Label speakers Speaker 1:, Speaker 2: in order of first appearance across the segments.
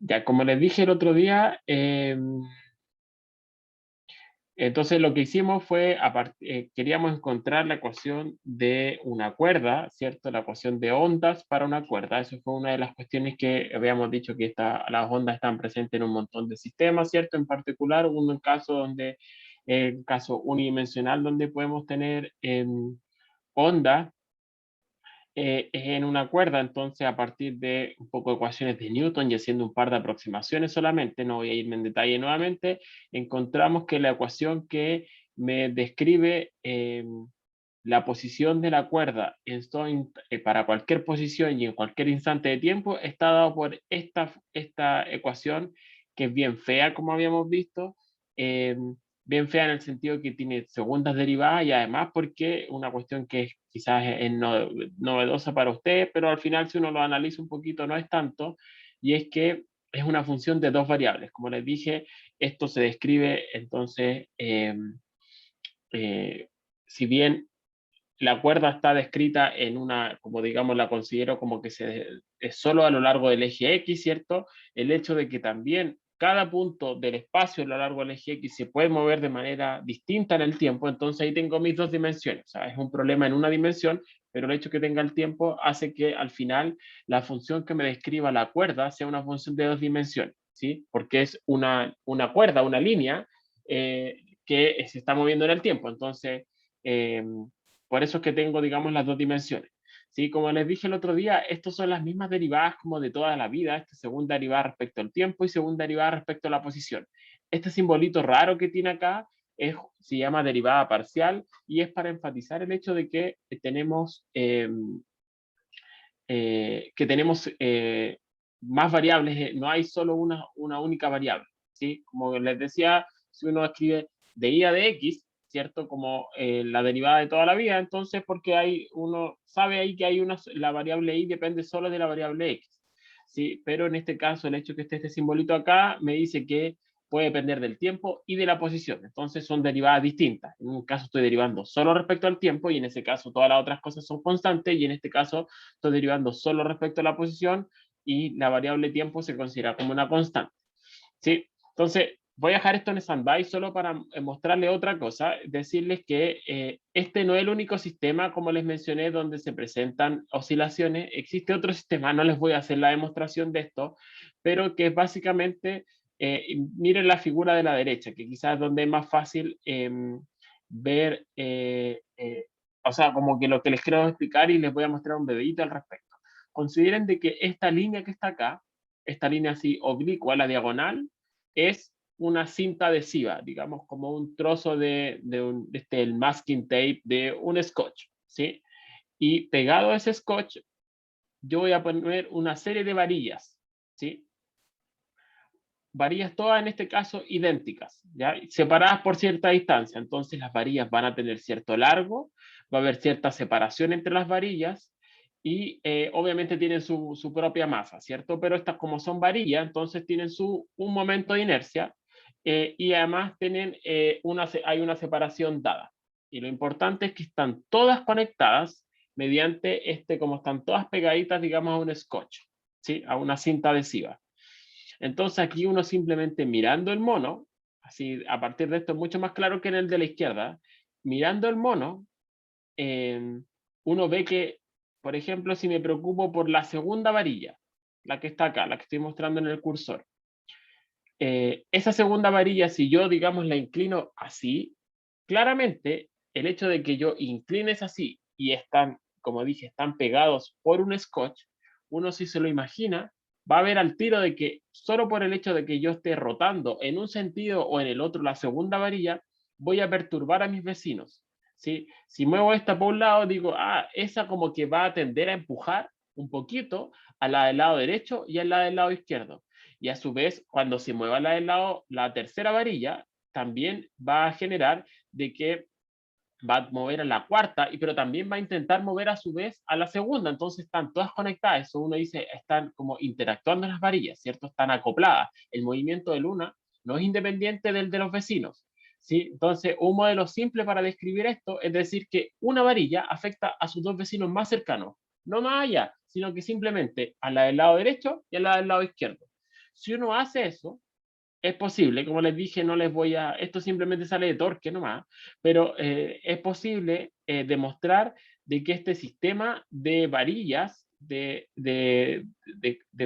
Speaker 1: Ya, como les dije el otro día, entonces lo que hicimos fue, queríamos encontrar la ecuación de una cuerda, ¿cierto? La ecuación de ondas para una cuerda. Eso fue una de las cuestiones que habíamos dicho que las ondas están presentes en un montón de sistemas, ¿cierto? En particular, un caso donde, caso unidimensional, donde podemos tener ondas en una cuerda. Entonces, a partir de un poco de ecuaciones de Newton y haciendo un par de aproximaciones solamente, no voy a irme en detalle nuevamente, encontramos que la ecuación que me describe la posición de la cuerda para cualquier posición y en cualquier instante de tiempo está dado por esta ecuación, que es bien fea, como habíamos visto, eh, bien fea en el sentido que tiene segundas derivadas, y además porque una cuestión que quizás es novedosa para usted, pero al final si uno lo analiza un poquito no es tanto, y es que es una función de dos variables. Como les dije, esto se describe entonces, eh, si bien la cuerda está descrita en una, como digamos, la considero como que es solo a lo largo del eje X, ¿cierto? El hecho de que también cada punto del espacio a lo largo del eje X se puede mover de manera distinta en el tiempo, entonces ahí tengo mis dos dimensiones. O sea, es un problema en una dimensión, pero el hecho de que tenga el tiempo hace que al final la función que me describa la cuerda sea una función de dos dimensiones, ¿sí? Porque es una cuerda, una línea que se está moviendo en el tiempo. Entonces, eh, por eso es que tengo, digamos, las dos dimensiones. ¿Sí? Como les dije el otro día, estas son las mismas derivadas como de toda la vida. Esta segunda derivada respecto al tiempo y segunda derivada respecto a la posición. Este simbolito raro que tiene acá se llama derivada parcial, y es para enfatizar el hecho de que tenemos más variables. No hay solo una única variable. ¿Sí? Como les decía, si uno escribe de y a de x, ¿cierto? Como la derivada de toda la vida, entonces porque uno sabe ahí que la variable y depende solo de la variable x, ¿sí? Pero en este caso, el hecho de que esté este simbolito acá me dice que puede depender del tiempo y de la posición. Entonces son derivadas distintas. En un caso estoy derivando solo respecto al tiempo, y en ese caso todas las otras cosas son constantes, y en este caso estoy derivando solo respecto a la posición, y la variable tiempo se considera como una constante. ¿Sí? Entonces, voy a dejar esto en stand-by solo para mostrarles otra cosa, decirles que este no es el único sistema, como les mencioné, donde se presentan oscilaciones. Existe otro sistema, no les voy a hacer la demostración de esto, pero que es básicamente, miren la figura de la derecha, que quizás es donde es más fácil ver, o sea, como que lo que les quiero explicar, y les voy a mostrar un videito al respecto. Consideren de que esta línea que está acá, esta línea así oblicua, la diagonal, es una cinta adhesiva, digamos, como un trozo el masking tape de un scotch, ¿sí? Y pegado a ese scotch, yo voy a poner una serie de varillas, ¿sí? Varillas todas en este caso idénticas, ¿ya? Separadas por cierta distancia. Entonces las varillas van a tener cierto largo, va a haber cierta separación entre las varillas, y obviamente tienen su propia masa, ¿cierto? Pero estas, como son varillas, entonces tienen un momento de inercia, y además hay una separación dada. Y lo importante es que están todas conectadas mediante como están todas pegaditas, digamos, a un scotch, ¿sí? A una cinta adhesiva. Entonces aquí uno simplemente mirando el mono, así a partir de esto es mucho más claro que en el de la izquierda, mirando el mono, eh, uno ve que, por ejemplo, si me preocupo por la segunda varilla, la que está acá, la que estoy mostrando en el cursor, esa segunda varilla, si yo, digamos, la inclino así, claramente el hecho de que yo inclines así y están, como dije, están pegados por un scotch, uno, si se lo imagina, va a ver al tiro de que solo por el hecho de que yo esté rotando en un sentido o en el otro la segunda varilla, voy a perturbar a mis vecinos, ¿sí? Si muevo esta por un lado, digo, esa como que va a tender a empujar un poquito a la del lado derecho y a la del lado izquierdo. Y a su vez, cuando se mueva la del lado, la tercera varilla, también va a generar de que va a mover a la cuarta, pero también va a intentar mover a su vez a la segunda. Entonces están todas conectadas. Eso uno dice, están como interactuando las varillas, ¿cierto? Están acopladas. El movimiento de Luna no es independiente del de los vecinos, ¿sí? Entonces, un modelo simple para describir esto es decir que una varilla afecta a sus dos vecinos más cercanos, no más allá, sino que simplemente a la del lado derecho y a la del lado izquierdo. Si uno hace eso, es posible, como les dije, no les voy a, esto simplemente sale de Torque nomás, pero es posible demostrar de que este sistema de varillas, de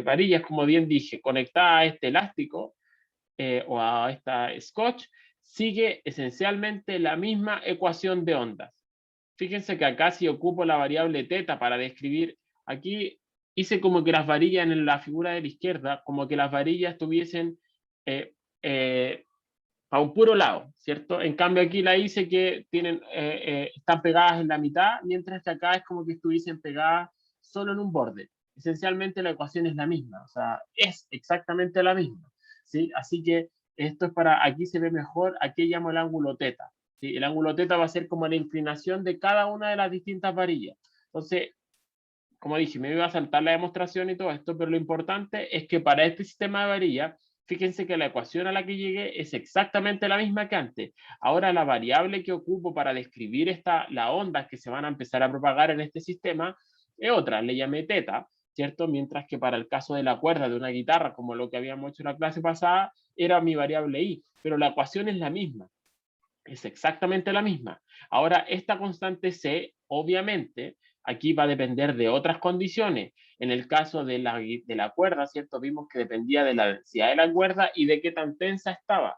Speaker 1: varillas, como bien dije, conectadas a este elástico o a esta Scotch, sigue esencialmente la misma ecuación de ondas. Fíjense que acá si ocupo la variable teta para describir, aquí hice como que las varillas en la figura de la izquierda, como que las varillas tuviesen eh, eh, a un puro lado, ¿cierto? En cambio aquí la hice que tienen, están pegadas en la mitad, mientras que acá es como que estuviesen pegadas solo en un borde. Esencialmente la ecuación es la misma, o sea, es exactamente la misma, ¿sí? Así que esto es para, aquí se ve mejor, aquí llamo el ángulo teta, ¿sí? El ángulo teta va a ser como la inclinación de cada una de las distintas varillas. Entonces, como dije, me iba a saltar la demostración y todo esto, pero lo importante es que para este sistema de varilla, fíjense que la ecuación a la que llegué es exactamente la misma que antes. Ahora la variable que ocupo para describir las ondas que se van a empezar a propagar en este sistema es otra, le llamé teta, ¿cierto? Mientras que para el caso de la cuerda de una guitarra, como lo que habíamos hecho en la clase pasada, era mi variable i, pero la ecuación es la misma. Es exactamente la misma. Ahora, esta constante C, obviamente, aquí va a depender de otras condiciones. En el caso de la cuerda, ¿cierto? Vimos que dependía de la densidad de la cuerda y de qué tan tensa estaba,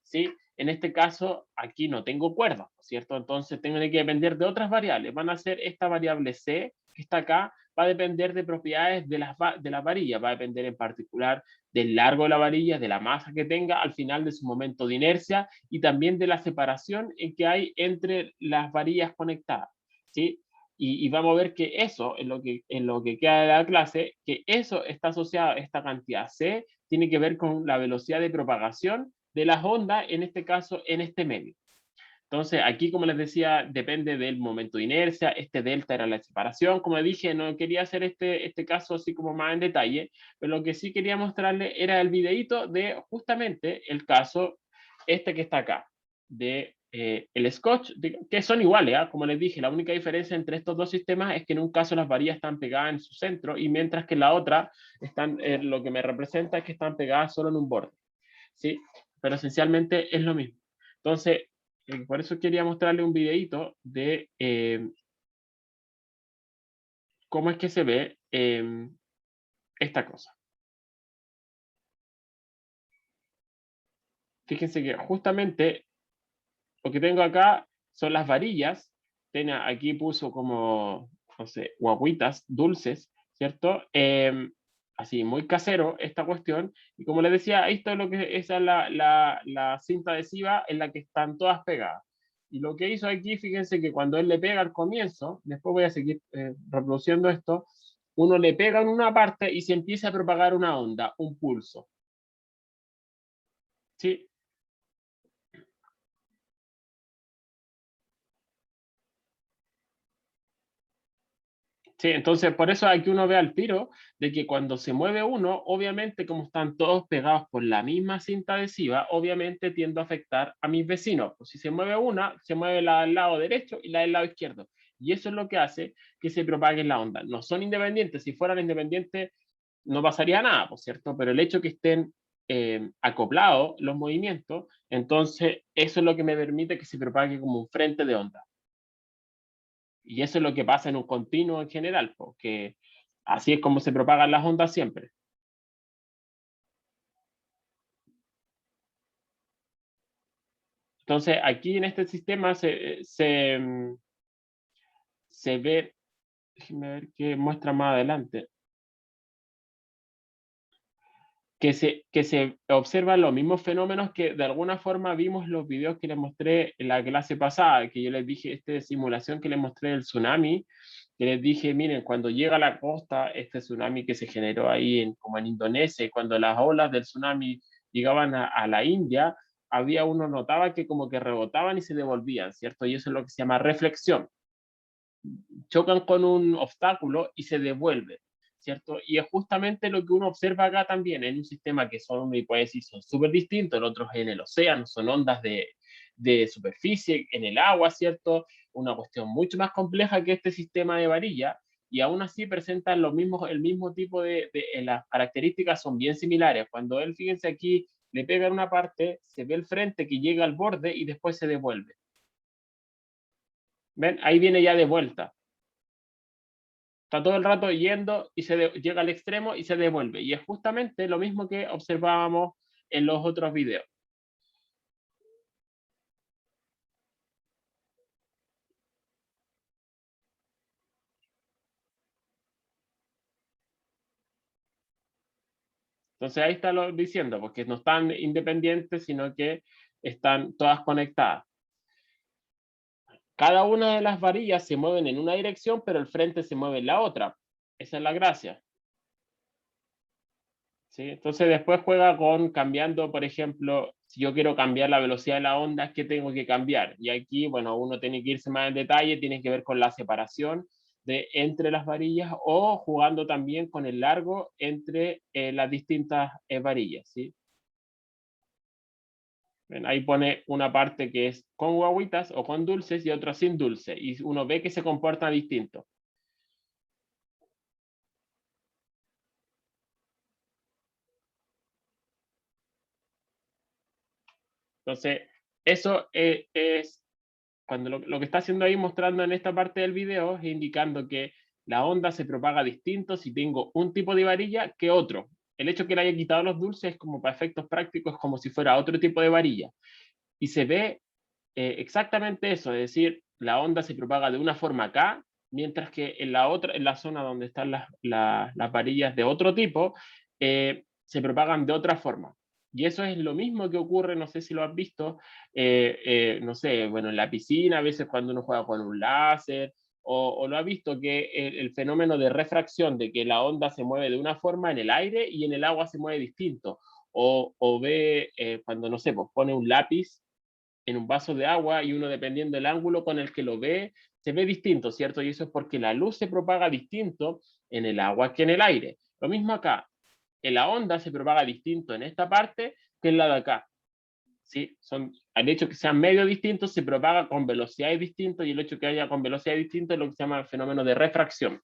Speaker 1: ¿sí? En este caso, aquí no tengo cuerda, ¿cierto? Entonces, tengo que depender de otras variables. Van a ser esta variable C, que está acá, va a depender de propiedades de las varillas. Va a depender en particular del largo de la varilla, de la masa que tenga, al final de su momento de inercia y también de la separación en que hay entre las varillas conectadas, ¿sí? Y vamos a ver que eso, en lo que queda de la clase, que eso está asociado a esta cantidad C, tiene que ver con la velocidad de propagación de las ondas, en este caso, en este medio. Entonces, aquí, como les decía, depende del momento de inercia, este delta era la separación, como dije, no quería hacer este caso así como más en detalle, pero lo que sí quería mostrarles era el videíto de justamente el caso este que está acá, de el Scotch, que son iguales, ¿eh? Como les dije, la única diferencia entre estos dos sistemas es que en un caso las varillas están pegadas en su centro y mientras que en la otra están, lo que me representa es que están pegadas solo en un borde, ¿sí? Pero esencialmente es lo mismo. Entonces, por eso quería mostrarle un videito de cómo es que se ve esta cosa. Fíjense que justamente lo que tengo acá son las varillas. Aquí puso como, no sé, guaguitas, dulces, ¿cierto? Así, muy casero esta cuestión. Y como les decía, esto es lo que esa es la cinta adhesiva en la que están todas pegadas. Y lo que hizo aquí, fíjense que cuando él le pega al comienzo, después voy a seguir reproduciendo esto, uno le pega en una parte y se empieza a propagar una onda, un pulso. ¿Sí? Sí, entonces por eso aquí uno ve al tiro de que cuando se mueve uno, obviamente como están todos pegados por la misma cinta adhesiva, obviamente tiende a afectar a mis vecinos. Pues si se mueve una, se mueve la del lado derecho y la del lado izquierdo. Y eso es lo que hace que se propague la onda. No son independientes, si fueran independientes no pasaría nada, por cierto, pero el hecho que estén acoplados los movimientos, entonces eso es lo que me permite que se propague como un frente de onda. Y eso es lo que pasa en un continuo en general, porque así es como se propagan las ondas siempre. Entonces, aquí en este sistema se ve, déjenme ver qué muestra más adelante, que se observan los mismos fenómenos que de alguna forma vimos en los videos que les mostré en la clase pasada, que yo les dije, esta simulación que les mostré del tsunami, que les dije, miren, cuando llega a la costa, este tsunami que se generó ahí como en Indonesia, y cuando las olas del tsunami llegaban a la India, había uno notaba que como que rebotaban y se devolvían, ¿cierto? Y eso es lo que se llama reflexión. Chocan con un obstáculo y se devuelven, ¿cierto? Y es justamente lo que uno observa acá también, en un sistema que son, me puede decir, son súper distintos, el otro es en el océano, son ondas de superficie, en el agua, ¿cierto? Una cuestión mucho más compleja que este sistema de varilla, y aún así presentan el mismo tipo las características son bien similares. Cuando él, fíjense aquí, le pega en una parte, se ve el frente que llega al borde y después se devuelve. ¿Ven? Ahí viene ya de vuelta. Está todo el rato yendo y llega al extremo y se devuelve. Y es justamente lo mismo que observábamos en los otros videos. Entonces ahí está lo diciendo, porque no están independientes, sino que están todas conectadas. Cada una de las varillas se mueven en una dirección, pero el frente se mueve en la otra. Esa es la gracia. ¿Sí? Entonces después juega con cambiando, por ejemplo, si yo quiero cambiar la velocidad de la onda, ¿qué tengo que cambiar? Y aquí, bueno, uno tiene que irse más en detalle, tiene que ver con la separación entre las varillas o jugando también con el largo entre las distintas varillas. ¿Sí? Ven, ahí pone una parte que es con guaguitas o con dulces y otra sin dulce. Y uno ve que se comporta distinto. Entonces, eso es cuando lo que está haciendo ahí, mostrando en esta parte del video, es indicando que la onda se propaga distinto si tengo un tipo de varilla que otro. El hecho que le haya quitado los dulces es como para efectos prácticos, como si fuera otro tipo de varilla. Y se ve exactamente eso, es decir, la onda se propaga de una forma acá, mientras que en la otra, en la zona donde están las varillas de otro tipo, se propagan de otra forma. Y eso es lo mismo que ocurre, no sé si lo has visto, no sé, bueno, en la piscina, a veces cuando uno juega con un láser, o lo ha visto que el fenómeno de refracción, de que la onda se mueve de una forma en el aire y en el agua se mueve distinto. O ve cuando, no sé, pues pone un lápiz en un vaso de agua y uno, dependiendo del ángulo con el que lo ve, se ve distinto, ¿cierto? Y eso es porque la luz se propaga distinto en el agua que en el aire. Lo mismo acá, en la onda se propaga distinto en esta parte que en la de acá. ¿Sí? El hecho que sean medios distintos se propaga con velocidades distintas y el hecho que haya con velocidades distintas es lo que se llama el fenómeno de refracción.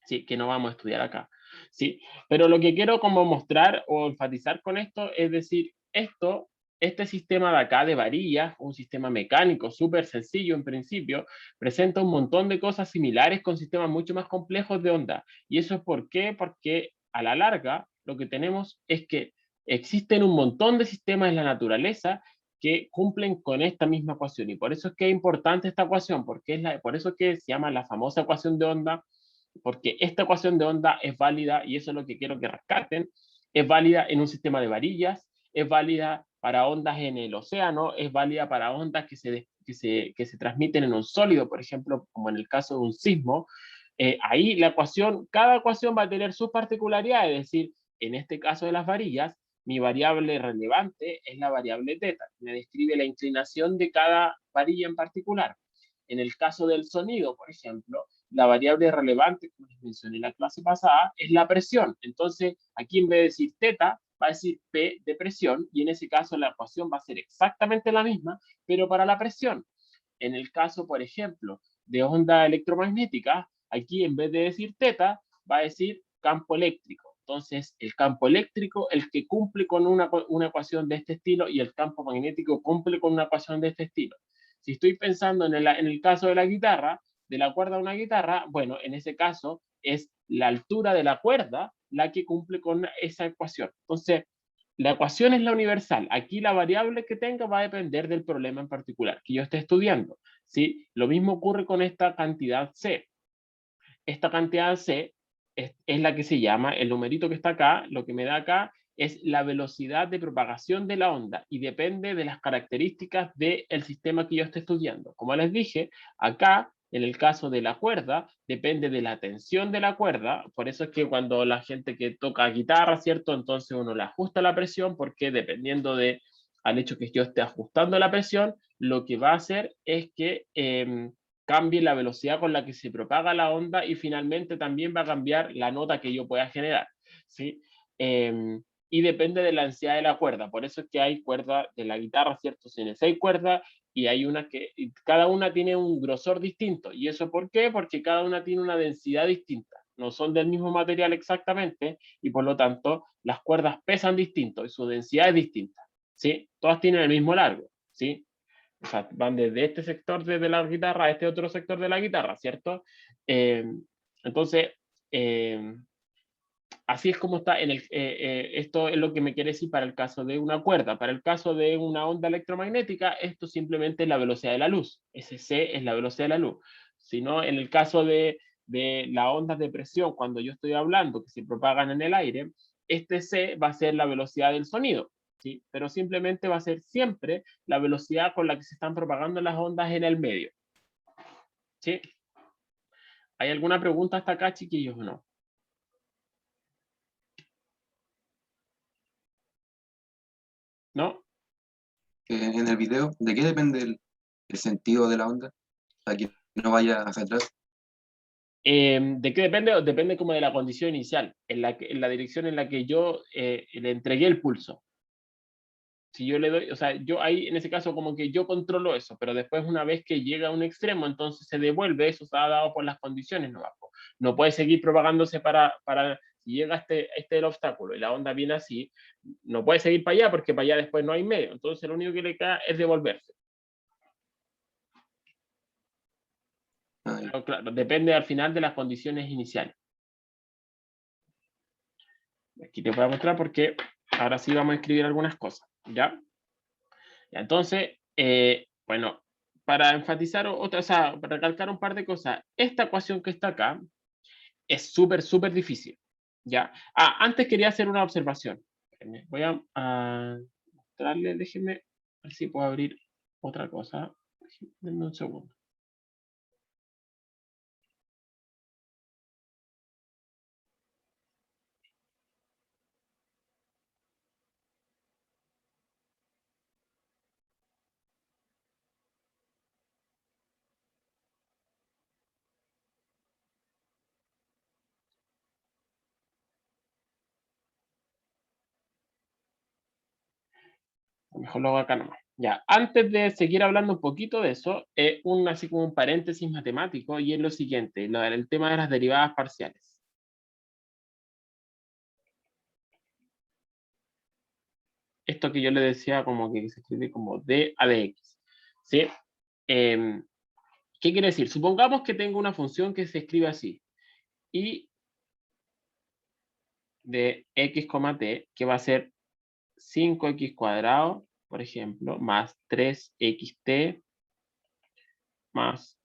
Speaker 1: ¿Sí? Que no vamos a estudiar acá. ¿Sí? Pero lo que quiero como mostrar o enfatizar con esto es decir, este sistema de acá de varillas, un sistema mecánico súper sencillo en principio, presenta un montón de cosas similares con sistemas mucho más complejos de onda. ¿Y eso es por qué? Porque a la larga lo que tenemos es que existen un montón de sistemas en la naturaleza que cumplen con esta misma ecuación. Y por eso es que es importante esta ecuación, porque por eso es que se llama la famosa ecuación de onda, porque esta ecuación de onda es válida, y eso es lo que quiero que rescaten, es válida en un sistema de varillas, es válida para ondas en el océano, es válida para ondas que se transmiten en un sólido, por ejemplo, como en el caso de un sismo. Ahí cada ecuación va a tener sus particularidades, es decir, en este caso de las varillas, mi variable relevante es la variable teta, que me describe la inclinación de cada varilla en particular. En el caso del sonido, por ejemplo, la variable relevante, como les mencioné en la clase pasada, es la presión. Entonces, aquí en vez de decir teta, va a decir P de presión, y en ese caso la ecuación va a ser exactamente la misma, pero para la presión. En el caso, por ejemplo, de onda electromagnética, aquí en vez de decir teta, va a decir campo eléctrico. Entonces, el campo eléctrico, el que cumple con una ecuación de este estilo, y el campo magnético cumple con una ecuación de este estilo. Si estoy pensando en el caso de la guitarra, de la cuerda a una guitarra, bueno, en ese caso es la altura de la cuerda la que cumple con esa ecuación. Entonces, la ecuación es la universal. Aquí la variable que tenga va a depender del problema en particular que yo esté estudiando. ¿Sí? Lo mismo ocurre con esta cantidad C. Esta cantidad C es la que se llama, el numerito que está acá, lo que me da acá es la velocidad de propagación de la onda y depende de las características del sistema que yo esté estudiando. Como les dije, acá, en el caso de la cuerda, depende de la tensión de la cuerda, por eso es que cuando la gente que toca guitarra, ¿cierto? Entonces uno le ajusta la presión porque dependiendo al hecho que yo esté ajustando la presión, lo que va a hacer es que cambie la velocidad con la que se propaga la onda y finalmente también va a cambiar la nota que yo pueda generar, ¿sí? Y depende de la ansiedad de la cuerda, por eso es que hay cuerda de la guitarra, ¿cierto? Tiene 6 cuerdas y hay una y cada una tiene un grosor distinto. ¿Y eso por qué? Porque cada una tiene una densidad distinta. No son del mismo material exactamente y por lo tanto las cuerdas pesan distinto y su densidad es distinta. ¿Sí? Todas tienen el mismo largo. ¿Sí? O sea, van desde este sector de la guitarra a este otro sector de la guitarra, ¿cierto? Entonces, así es como está esto es lo que me quiere decir para el caso de una cuerda. Para el caso de una onda electromagnética, esto simplemente es la velocidad de la luz. Ese c es la velocidad de la luz. Si no, en el caso de las ondas de presión, cuando yo estoy hablando que se propagan en el aire, este c va a ser la velocidad del sonido, ¿sí? Pero simplemente va a ser siempre la velocidad con la que se están propagando las ondas en el medio, ¿sí? ¿Hay alguna pregunta hasta acá, chiquillos, o no? ¿No?
Speaker 2: En el video, ¿de qué depende el sentido de la onda? Para que no vaya hacia atrás.
Speaker 1: ¿De qué depende? Depende como de la condición inicial, en la dirección en la que yo le entregué el pulso. Si yo le doy, o sea, yo ahí en ese caso como que yo controlo eso, pero después una vez que llega a un extremo, entonces se devuelve, eso está dado por las condiciones, no puede seguir propagándose si llega el obstáculo y la onda viene así, no puede seguir para allá porque para allá después no hay medio, entonces lo único que le queda es devolverse. Pero claro, depende al final de las condiciones iniciales. Aquí te voy a mostrar porque ahora sí vamos a escribir algunas cosas, ¿ya? Entonces, bueno, para enfatizar o sea, para recalcar un par de cosas, esta ecuación que está acá es súper, súper difícil, ¿ya? Antes quería hacer una observación. Voy a mostrarle, déjenme ver si puedo abrir otra cosa. Denme un segundo. Mejor lo hago acá nomás. Ya, antes de seguir hablando un poquito de eso, así como un paréntesis matemático, y es lo siguiente, el tema de las derivadas parciales. Esto que yo le decía como que se escribe como d a dx, ¿sí? ¿Qué quiere decir? Supongamos que tengo una función que se escribe así, y de x, t, que va a ser 5x cuadrado, por ejemplo, más 3xt más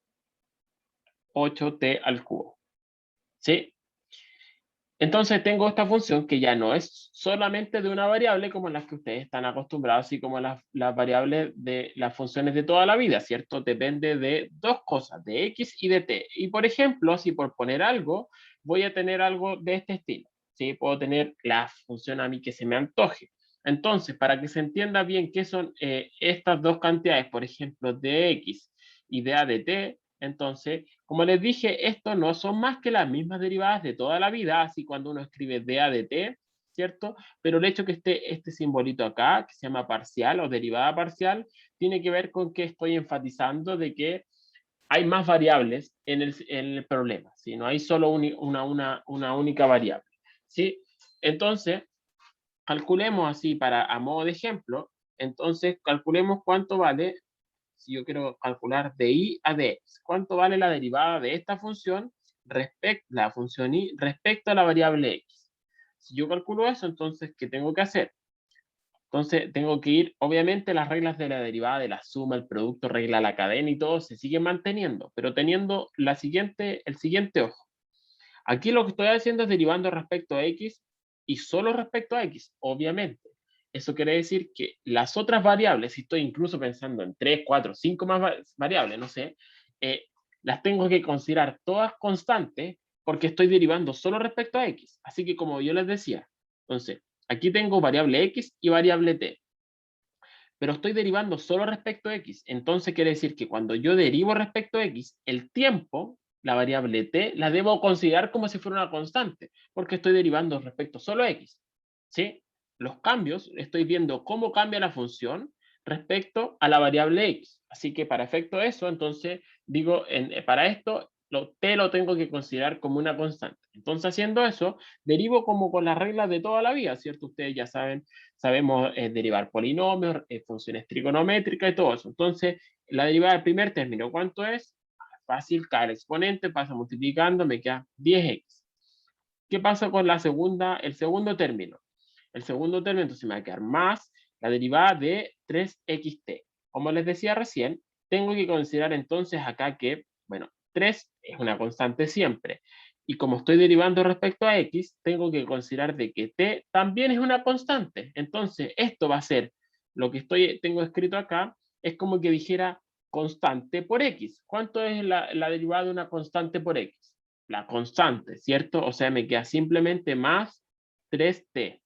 Speaker 1: 8t al cubo, ¿sí? Entonces tengo esta función que ya no es solamente de una variable como las que ustedes están acostumbrados, así como las variables de las funciones de toda la vida, ¿cierto? Depende de dos cosas, de x y de t. Y por ejemplo, si por poner algo, voy a tener algo de este estilo, ¿sí? Puedo tener la función a mí que se me antoje. Entonces, para que se entienda bien qué son estas dos cantidades, por ejemplo, de x y de a de t, entonces, como les dije, esto no son más que las mismas derivadas de toda la vida, así cuando uno escribe dA de t, ¿cierto? Pero el hecho que esté este simbolito acá, que se llama parcial o derivada parcial, tiene que ver con que estoy enfatizando de que hay más variables en el problema, ¿sí? No hay solo una única variable, ¿sí? Entonces, calculemos así a modo de ejemplo, entonces calculemos cuánto vale si yo quiero calcular de y a dx, ¿cuánto vale la derivada de esta función la función y respecto a la variable x? Si yo calculo eso, entonces, ¿qué tengo que hacer? Entonces, tengo que ir, obviamente, las reglas de la derivada de la suma, el producto, regla la cadena y todo se siguen manteniendo, pero teniendo el siguiente ojo. Aquí lo que estoy haciendo es derivando respecto a x y solo respecto a x, obviamente. Eso quiere decir que las otras variables, si estoy incluso pensando en 3, 4, 5 más variables, no sé, las tengo que considerar todas constantes porque estoy derivando solo respecto a x. Así que como yo les decía, entonces, aquí tengo variable x y variable t, pero estoy derivando solo respecto a x. Entonces quiere decir que cuando yo derivo respecto a x, el tiempo, la variable t, la debo considerar como si fuera una constante, porque estoy derivando respecto solo a x. ¿Sí? Los cambios, estoy viendo cómo cambia la función respecto a la variable x. Así que para efecto de eso, entonces digo, para esto, t lo tengo que considerar como una constante. Entonces haciendo eso, derivo como con las reglas de toda la vida, ¿cierto? Ustedes ya saben, sabemos derivar polinomios, funciones trigonométricas y todo eso. Entonces, la derivada del primer término, ¿cuánto es? Fácil, cada exponente pasa multiplicando, me queda 10x. ¿Qué pasa con la segunda, el segundo término? El segundo término entonces me va a quedar más la derivada de 3xt. Como les decía recién, tengo que considerar entonces acá que, bueno, 3 es una constante siempre. Y como estoy derivando respecto a x, tengo que considerar de que t también es una constante. Entonces, esto va a ser, lo que tengo escrito acá, es como que dijera constante por x. ¿Cuánto es la derivada de una constante por x? La constante, ¿cierto? O sea, me queda simplemente más 3t.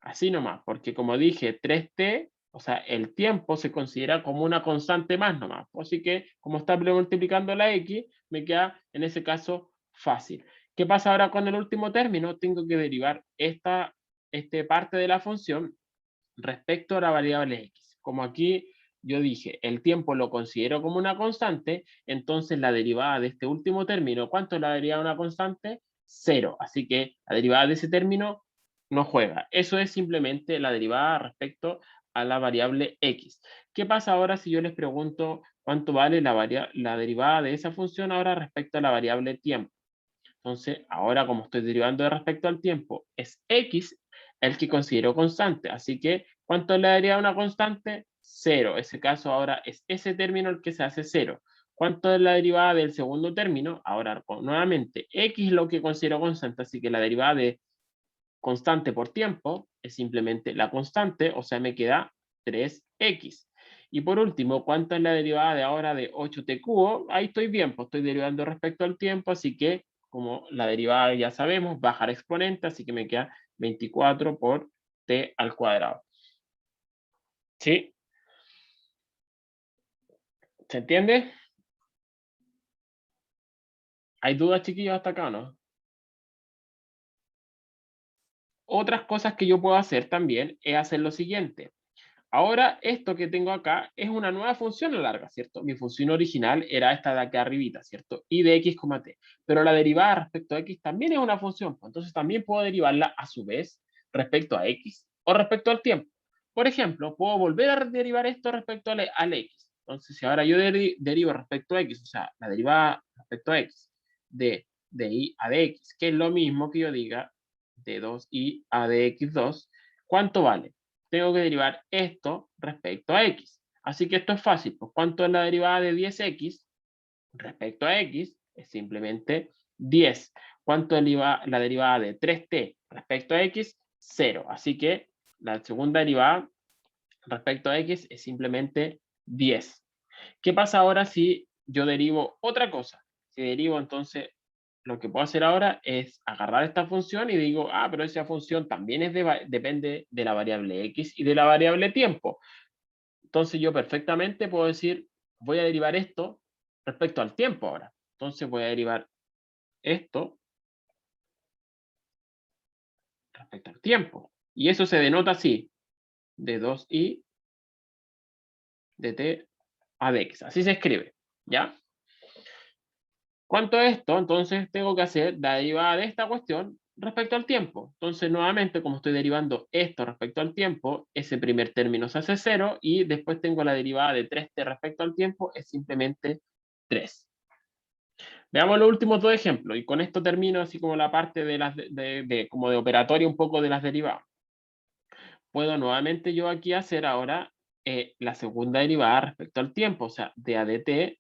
Speaker 1: Así nomás, porque como dije, 3t, o sea, el tiempo se considera como una constante más nomás. Así que, como está multiplicando la x, me queda, en ese caso, fácil. ¿Qué pasa ahora con el último término? Tengo que derivar esta parte de la función respecto a la variable x. Como aquí yo dije, el tiempo lo considero como una constante, entonces la derivada de este último término, ¿cuánto es la derivada de una constante? 0. Así que la derivada de ese término no juega. Eso es simplemente la derivada respecto a la variable x. ¿Qué pasa ahora si yo les pregunto cuánto vale la derivada de esa función ahora respecto a la variable tiempo? Entonces, ahora como estoy derivando de respecto al tiempo, es x el que considero constante. Así que, ¿cuánto le daría una constante? 0. Ese caso ahora es ese término el que se hace 0. ¿Cuánto es la derivada del segundo término? Ahora, nuevamente, x es lo que considero constante, así que la derivada de constante por tiempo es simplemente la constante, o sea, me queda 3x. Y por último, ¿cuánto es la derivada de ahora de 8t cubo? Ahí estoy bien, pues estoy derivando respecto al tiempo, así que como la derivada ya sabemos, bajar exponente, así que me queda 24 por t al cuadrado. ¿Sí? ¿Se entiende? ¿Hay dudas, chiquillos, hasta acá o no? Otras cosas que yo puedo hacer también es hacer lo siguiente. Ahora, esto que tengo acá es una nueva función a la larga, ¿cierto? Mi función original era esta de acá arribita, ¿cierto? Y de x, t. Pero la derivada respecto a x también es una función. Entonces, también puedo derivarla a su vez respecto a x o respecto al tiempo. Por ejemplo, puedo volver a derivar esto respecto al x. Entonces, si ahora yo derivo respecto a x, o sea, la derivada respecto a x de y a de x, que es lo mismo que yo diga de 2y a de x2, ¿cuánto vale? Tengo que derivar esto respecto a x. Así que esto es fácil. Pues, ¿cuánto es la derivada de 10x respecto a x? Es simplemente 10. ¿Cuánto es la derivada de 3t respecto a x? 0. Así que la segunda derivada respecto a x es simplemente 10. ¿Qué pasa ahora si yo derivo otra cosa? Si derivo entonces lo que puedo hacer ahora es agarrar esta función y digo, pero esa función también depende de la variable x y de la variable tiempo. Entonces yo perfectamente puedo decir, voy a derivar esto respecto al tiempo ahora. Entonces voy a derivar esto respecto al tiempo. Y eso se denota así, de 2i de t a de x. Así se escribe, ¿ya? ¿Cuánto es esto? Entonces tengo que hacer la derivada de esta cuestión respecto al tiempo. Entonces, nuevamente, como estoy derivando esto respecto al tiempo, ese primer término se hace 0 y después tengo la derivada de 3t respecto al tiempo, es simplemente 3. Veamos los últimos dos ejemplos y con esto termino así como la parte de las como de operatoria un poco de las derivadas. Puedo nuevamente yo aquí hacer ahora la segunda derivada respecto al tiempo, o sea, de a de t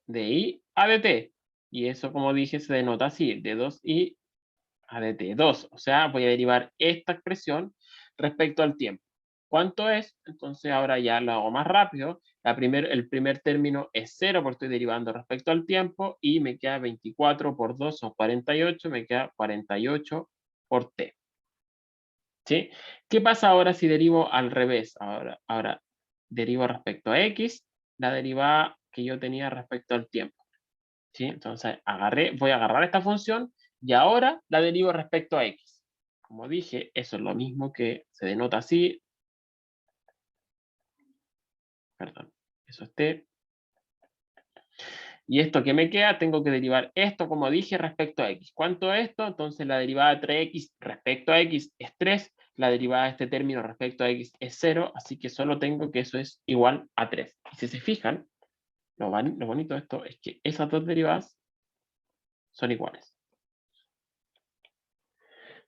Speaker 1: de i a de t. Y eso, como dije, se denota así, de 2i a de t, 2. O sea, voy a derivar esta expresión respecto al tiempo. ¿Cuánto es? Entonces ahora ya lo hago más rápido. El primer término es 0 porque estoy derivando respecto al tiempo y me queda 24 por 2 son 48, me queda 48 por t. ¿Sí? ¿Qué pasa ahora si derivo al revés? Ahora derivo respecto a x, la derivada que yo tenía respecto al tiempo. ¿Sí? Entonces voy a agarrar esta función y ahora la derivo respecto a x. Como dije, eso es lo mismo que se denota así, perdón, eso es t. Y esto que me queda, tengo que derivar esto, como dije, respecto a x. ¿Cuánto es esto? Entonces la derivada de 3x respecto a x es 3, la derivada de este término respecto a x es 0, así que solo tengo que eso es igual a 3. Y si se fijan, lo bonito de esto es que esas dos derivadas son iguales.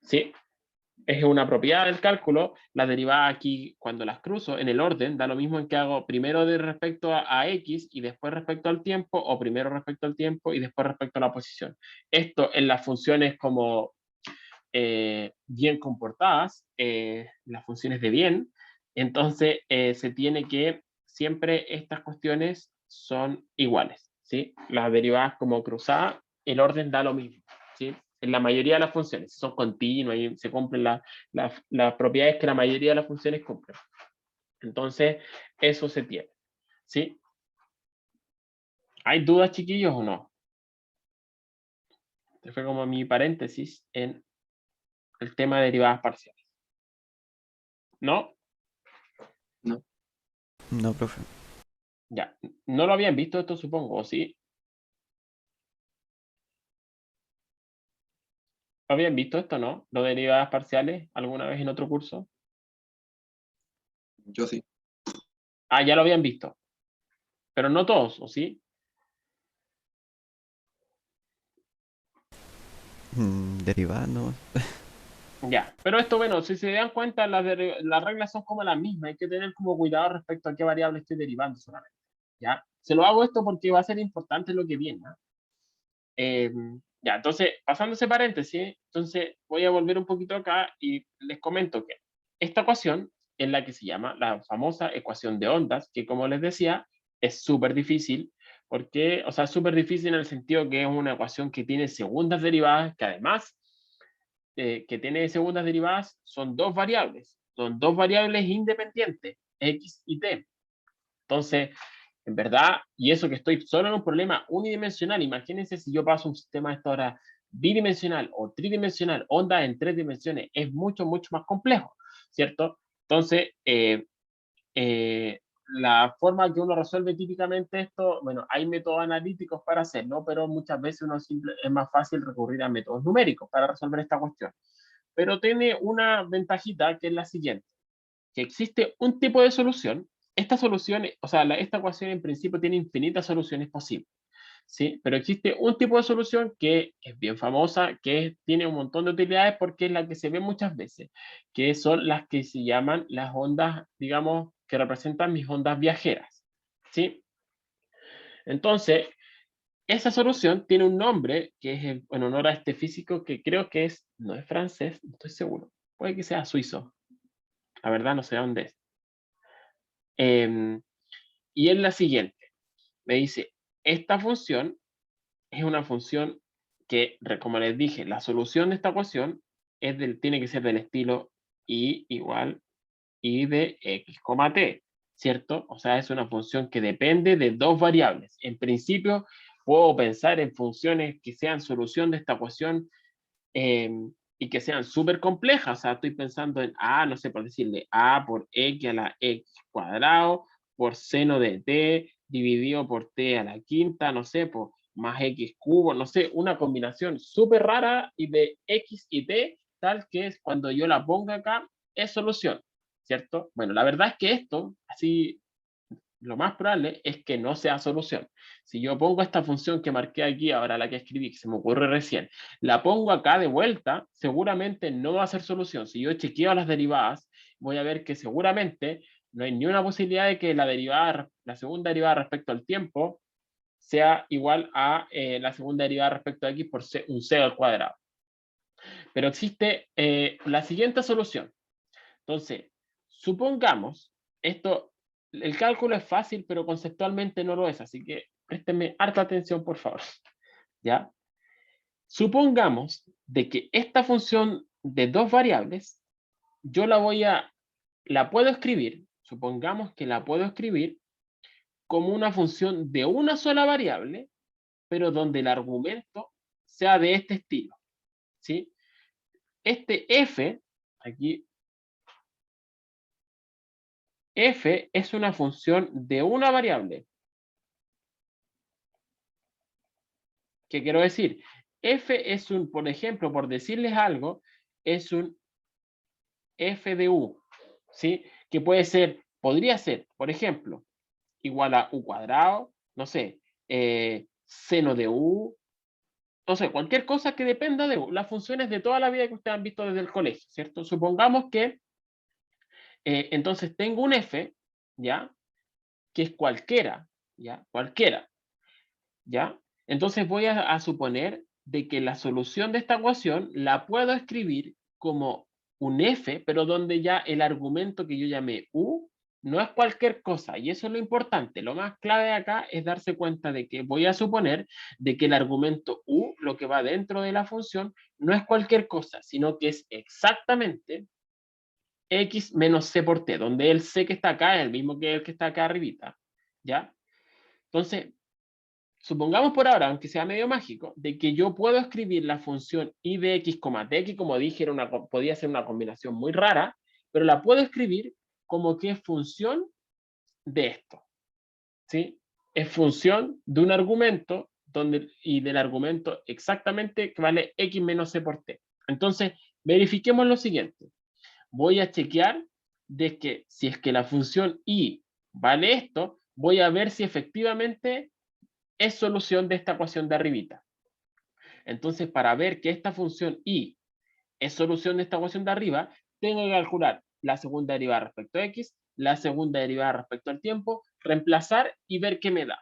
Speaker 1: ¿Sí? Es una propiedad del cálculo, la derivada aquí, cuando las cruzo en el orden, da lo mismo en que hago primero de respecto a x y después respecto al tiempo, o primero respecto al tiempo y después respecto a la posición. Esto en las funciones como bien comportadas, las funciones de bien, entonces se tiene que siempre estas cuestiones son iguales, ¿sí? Las derivadas como cruzadas, el orden da lo mismo, ¿sí? En la mayoría de las funciones, si son continuas y se cumplen las propiedades que la mayoría de las funciones cumplen. Entonces, eso se tiene, ¿sí? ¿Hay dudas, chiquillos, o no? Este fue como mi paréntesis en el tema de derivadas parciales. ¿No?
Speaker 2: No,
Speaker 3: No, profe.
Speaker 1: Ya. ¿No lo habían visto esto, supongo, o sí? ¿Lo habían visto esto, no? ¿Lo de derivadas parciales alguna vez en otro curso?
Speaker 2: yo sí.
Speaker 1: Ah, ya lo habían visto. Pero no todos, ¿o sí?
Speaker 3: Derivada, no.
Speaker 1: Ya. Pero esto, bueno, si se dan cuenta, las reglas son como las mismas. Hay que tener como cuidado respecto a qué variable estoy derivando solamente. ¿Ya? Se lo hago esto porque va a ser importante lo que viene, ¿no? Ya, entonces, pasando ese paréntesis, entonces voy a volver un poquito acá y les comento que esta ecuación es la que se llama la famosa ecuación de ondas, que como les decía, es súper difícil, porque, o sea, es súper difícil en el sentido que es una ecuación que tiene segundas derivadas, que además que tiene segundas derivadas son dos variables independientes, x y t. Entonces, en verdad, y eso que estoy solo en un problema unidimensional, imagínense si yo paso un sistema de esta hora bidimensional o tridimensional, ondas en 3 dimensiones, es mucho, mucho más complejo, ¿cierto? Entonces, la forma que uno resuelve típicamente esto, bueno, hay métodos analíticos para hacerlo, pero muchas veces es más fácil recurrir a métodos numéricos para resolver esta cuestión. Pero tiene una ventajita que es la siguiente, que existe un tipo de solución. Esta solución, o sea, esta ecuación en principio tiene infinitas soluciones posibles, ¿sí? Pero existe un tipo de solución que es bien famosa, que tiene un montón de utilidades porque es la que se ve muchas veces, que son las que se llaman las ondas, digamos, que representan mis ondas viajeras, ¿sí? Entonces, esa solución tiene un nombre que es en honor a este físico que creo que es, no es francés, no estoy seguro, puede que sea suizo, la verdad no sé dónde es. Y es la siguiente. Me dice, esta función es una función que, como les dije, la solución de esta ecuación tiene que ser del estilo y igual y de x, t, ¿cierto? O sea, es una función que depende de dos variables. En principio, puedo pensar en funciones que sean solución de esta ecuación eh, y que sean súper complejas. O sea, estoy pensando en A, no sé, por decirle A por X a la X cuadrado, por seno de T, dividido por T a la quinta, no sé, por más X cubo, no sé, una combinación súper rara y de X y T, tal que es cuando yo la ponga acá, es solución, ¿cierto? Bueno, la verdad es que esto, así lo más probable es que no sea solución. Si yo pongo esta función que marqué aquí, ahora la que escribí, que se me ocurre recién, la pongo acá de vuelta, seguramente no va a ser solución. Si yo chequeo las derivadas, voy a ver que seguramente no hay ni una posibilidad de que la segunda derivada respecto al tiempo sea igual a la segunda derivada respecto a x por un c al cuadrado. Pero existe la siguiente solución. Entonces, supongamos, el cálculo es fácil, pero conceptualmente no lo es, así que préstenme harta atención, por favor. ¿Ya? Supongamos de que esta función de dos variables, yo la puedo escribir, supongamos que la puedo escribir como una función de una sola variable, pero donde el argumento sea de este estilo, ¿sí? Este f, aquí f es una función de una variable. ¿Qué quiero decir? F es un, por ejemplo, por decirles algo, es un f de u, ¿sí? Que puede ser, podría ser, por ejemplo, igual a u cuadrado, no sé, seno de u, no sé, cualquier cosa que dependa de u. Las funciones de toda la vida que ustedes han visto desde el colegio, ¿cierto? Supongamos que entonces tengo un f, ¿ya? Que es cualquiera, ¿ya? Cualquiera, ¿ya? Entonces voy a suponer de que la solución de esta ecuación la puedo escribir como un f, pero donde ya el argumento que yo llamé u no es cualquier cosa. Y eso es lo importante. Lo más clave acá es darse cuenta de que voy a suponer de que el argumento u, lo que va dentro de la función, no es cualquier cosa, sino que es exactamente x menos c por t, donde el c que está acá es el mismo que el que está acá arribita, ¿ya? Entonces, supongamos por ahora, aunque sea medio mágico, de que yo puedo escribir la función y de x, t, como dije, podía ser una combinación muy rara, pero la puedo escribir como que es función de esto, ¿sí? Es función de un argumento y del argumento exactamente que vale x menos c por t. Entonces, verifiquemos lo siguiente. Voy a chequear de que si es que la función y vale esto, voy a ver si efectivamente es solución de esta ecuación de arribita. Entonces, para ver que esta función y es solución de esta ecuación de arriba, tengo que calcular la segunda derivada respecto a x, la segunda derivada respecto al tiempo, reemplazar y ver qué me da,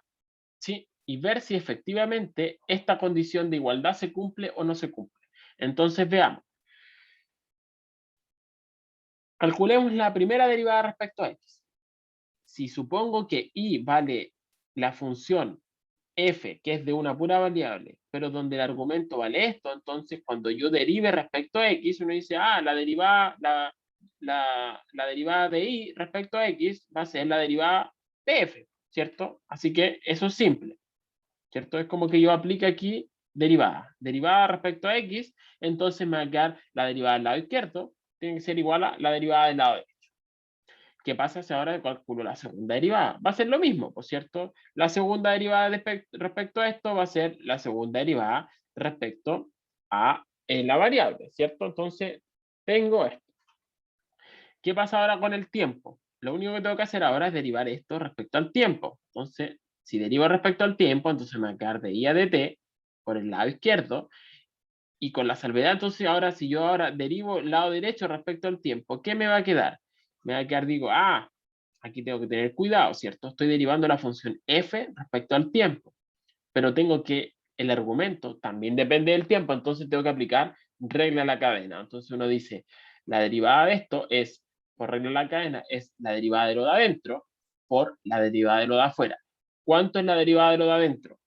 Speaker 1: ¿sí? Y ver si efectivamente esta condición de igualdad se cumple o no se cumple. Entonces, veamos. Calculemos la primera derivada respecto a x. Si supongo que y vale la función f, que es de una pura variable, pero donde el argumento vale esto, entonces cuando yo derive respecto a x, uno dice, la derivada, la derivada de y respecto a x va a ser la derivada de f, ¿cierto? Así que eso es simple, ¿cierto? Es como que yo aplique aquí derivada. Derivada respecto a x, entonces me va a quedar la derivada del lado izquierdo, tiene que ser igual a la derivada del lado derecho. ¿Qué pasa si ahora calculo la segunda derivada? Va a ser lo mismo, ¿por cierto? La segunda derivada respecto a esto va a ser la segunda derivada respecto a la variable, ¿cierto? Entonces, tengo esto. ¿Qué pasa ahora con el tiempo? Lo único que tengo que hacer ahora es derivar esto respecto al tiempo. Entonces, si derivo respecto al tiempo, entonces me va a quedar de i a dt por el lado izquierdo. Y con la salvedad, entonces ahora, si yo ahora derivo el lado derecho respecto al tiempo, ¿qué me va a quedar? Me va a quedar, digo, aquí tengo que tener cuidado, ¿cierto? Estoy derivando la función f respecto al tiempo, pero tengo que, el argumento también depende del tiempo, entonces tengo que aplicar regla de la cadena. Entonces uno dice, la derivada de esto es, por regla de la cadena, es la derivada de lo de adentro por la derivada de lo de afuera. ¿Cuánto es la derivada de lo de adentro?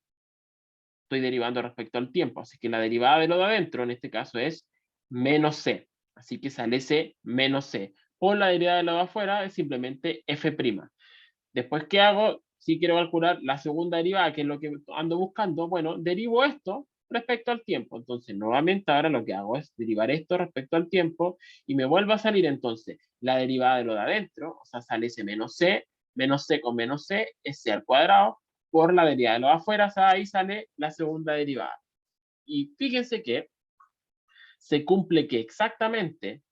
Speaker 1: Estoy derivando respecto al tiempo, así que la derivada de lo de adentro, en este caso, es menos c. Así que sale c menos c. Por la derivada de lo de afuera es simplemente f'. Después, ¿qué hago? Si quiero calcular la segunda derivada, que es lo que ando buscando, bueno, derivo esto respecto al tiempo. Entonces, nuevamente ahora lo que hago es derivar esto respecto al tiempo y me vuelve a salir entonces la derivada de lo de adentro, o sea, sale ese menos c con menos c es c al cuadrado, por la derivada de lo de afuera, o sea, ahí sale la segunda derivada. Y fíjense que se cumple que exactamente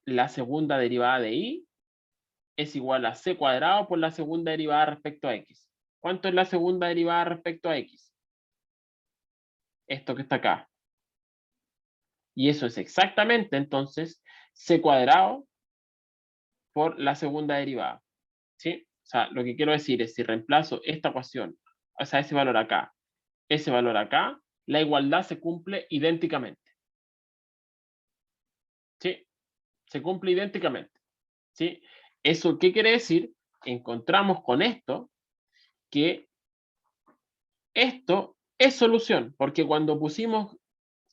Speaker 1: la segunda derivada de y es igual a c cuadrado por la segunda derivada respecto a x. ¿Cuánto es la segunda derivada respecto a x? Esto que está acá. Y eso es exactamente, entonces, c cuadrado por la segunda derivada. ¿Sí? O sea, lo que quiero decir es, si reemplazo esta ecuación, o sea, ese valor acá, la igualdad se cumple idénticamente. ¿Sí? Se cumple idénticamente. ¿Sí? ¿Eso qué quiere decir? Encontramos con esto que esto es solución, porque cuando pusimos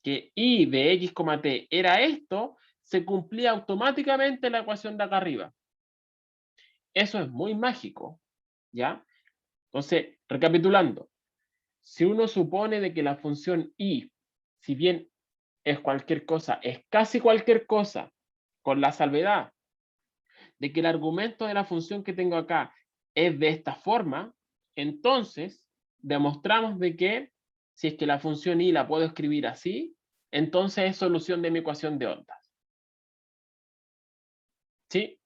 Speaker 1: que y de x, t era esto, se cumplía automáticamente la ecuación de acá arriba. Eso es muy mágico, ¿ya? Entonces, recapitulando, si uno supone de que la función y, si bien es cualquier cosa, es casi cualquier cosa, con la salvedad de que el argumento de la función que tengo acá es de esta forma, entonces demostramos de que si es que la función y la puedo escribir así, entonces es solución de mi ecuación de ondas. ¿Sí?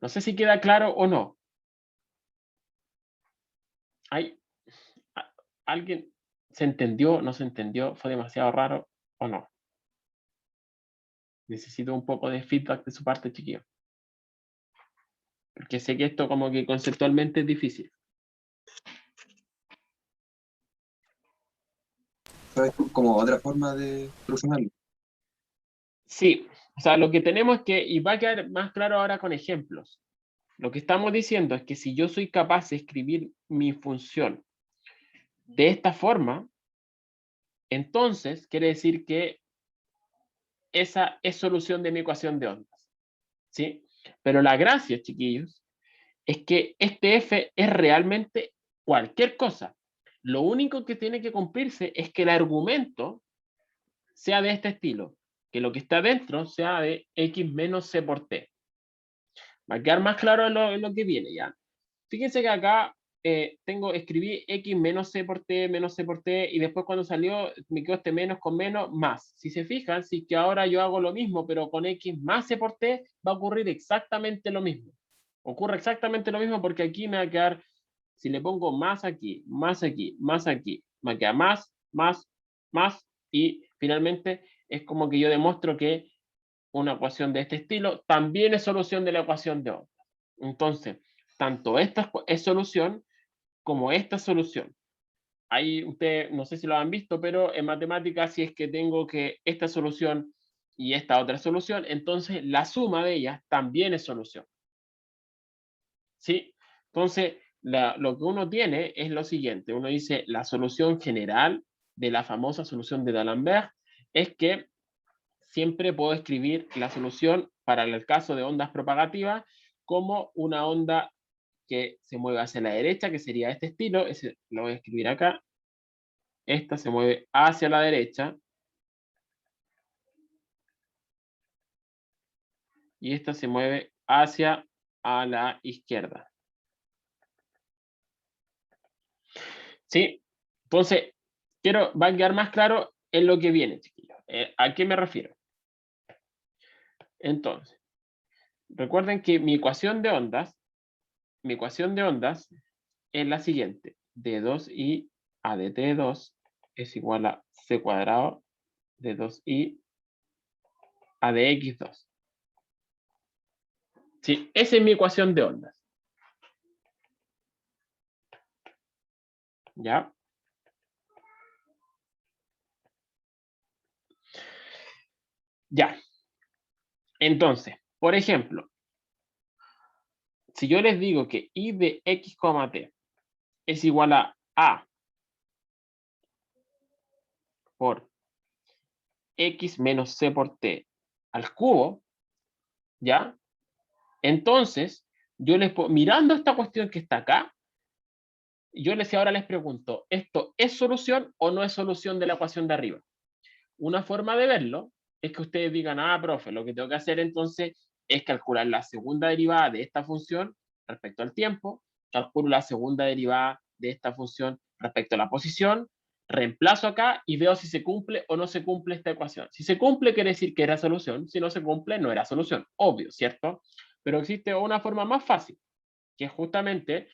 Speaker 1: No sé si queda claro o no. ¿Alguien se entendió, no se entendió, fue demasiado raro o no? Necesito un poco de feedback de su parte, chiquillo. Porque sé que esto como que conceptualmente es difícil.
Speaker 2: ¿Sabes? Como otra forma de solucionarlo.
Speaker 1: Sí, o sea, lo que tenemos es que, y va a quedar más claro ahora con ejemplos. Lo que estamos diciendo es que si yo soy capaz de escribir mi función de esta forma, entonces quiere decir que esa es solución de mi ecuación de ondas. ¿Sí? Pero la gracia, chiquillos, es que este f es realmente cualquier cosa. Lo único que tiene que cumplirse es que el argumento sea de este estilo, que lo que está dentro sea de x menos c por t. Va a quedar más claro en lo que viene, ¿ya? Fíjense que acá escribí x menos c por t, y después cuando salió me quedó este menos con menos, más. Si se fijan, si que ahora yo hago lo mismo, pero con x más c por t, va a ocurrir exactamente lo mismo. Ocurre exactamente lo mismo porque aquí me va a quedar, si le pongo más aquí, más aquí, más aquí, me queda más, más, y finalmente es como que yo demuestro que una ecuación de este estilo también es solución de la ecuación de ondas. Entonces, tanto esta es solución como esta es solución. Ahí ustedes, no sé si lo han visto, pero en matemáticas, si es que tengo que esta solución y esta otra solución, entonces la suma de ellas también es solución. ¿Sí? Entonces, lo que uno tiene es lo siguiente. Uno dice, la solución general de la famosa solución de D'Alembert es que siempre puedo escribir la solución para el caso de ondas propagativas como una onda que se mueve hacia la derecha, que sería este estilo. Ese lo voy a escribir acá. Esta se mueve hacia la derecha. Y esta se mueve hacia a la izquierda. ¿Sí? Entonces, va a quedar más claro en lo que viene, chiquillos. ¿A qué me refiero? Entonces, recuerden que mi ecuación de ondas es la siguiente. D2i a de T2 es igual a c cuadrado de 2i a de x2. Sí, esa es mi ecuación de ondas. ¿Ya? Ya. Entonces, por ejemplo, si yo les digo que i de x, t es igual a por x menos c por t al cubo, ¿ya? Entonces, yo mirando esta cuestión que está acá, ahora les pregunto, ¿esto es solución o no es solución de la ecuación de arriba? Una forma de verlo es que ustedes digan, profe, lo que tengo que hacer entonces es calcular la segunda derivada de esta función respecto al tiempo, calculo la segunda derivada de esta función respecto a la posición, reemplazo acá y veo si se cumple o no se cumple esta ecuación. Si se cumple, quiere decir que era solución; si no se cumple, no era solución. Obvio, ¿cierto? Pero existe una forma más fácil, que es justamente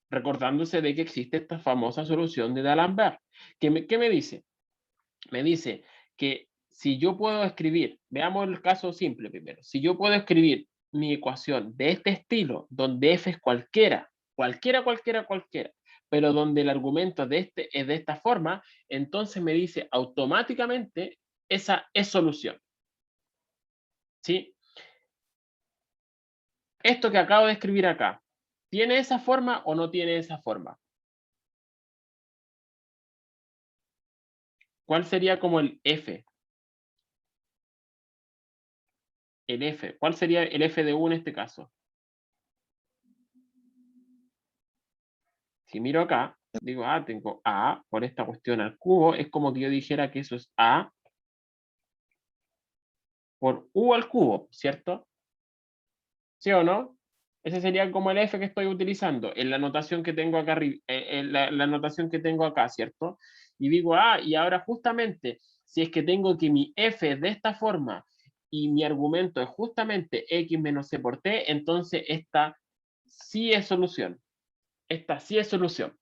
Speaker 1: recordándose de que existe esta famosa solución de D'Alembert. ¿Qué me dice? Me dice que si yo puedo escribir, veamos el caso simple primero, si yo puedo escribir mi ecuación de este estilo, donde f es cualquiera, pero donde el argumento de este es de esta forma, entonces me dice automáticamente esa es solución. ¿Sí? Esto que acabo de escribir acá, ¿tiene esa forma o no tiene esa forma? ¿Cuál sería como el f? El f. ¿Cuál sería el f de u en este caso? Si miro acá, digo, tengo a por esta cuestión al cubo, es como que yo dijera que eso es a por u al cubo, ¿cierto? ¿Sí o no? Ese sería como el f que estoy utilizando en la notación que tengo acá, en la notación que tengo acá, ¿cierto? Y digo, y ahora justamente, si es que tengo que mi f es de esta forma y mi argumento es justamente x menos c por t, entonces esta sí es solución. Esta sí es solución.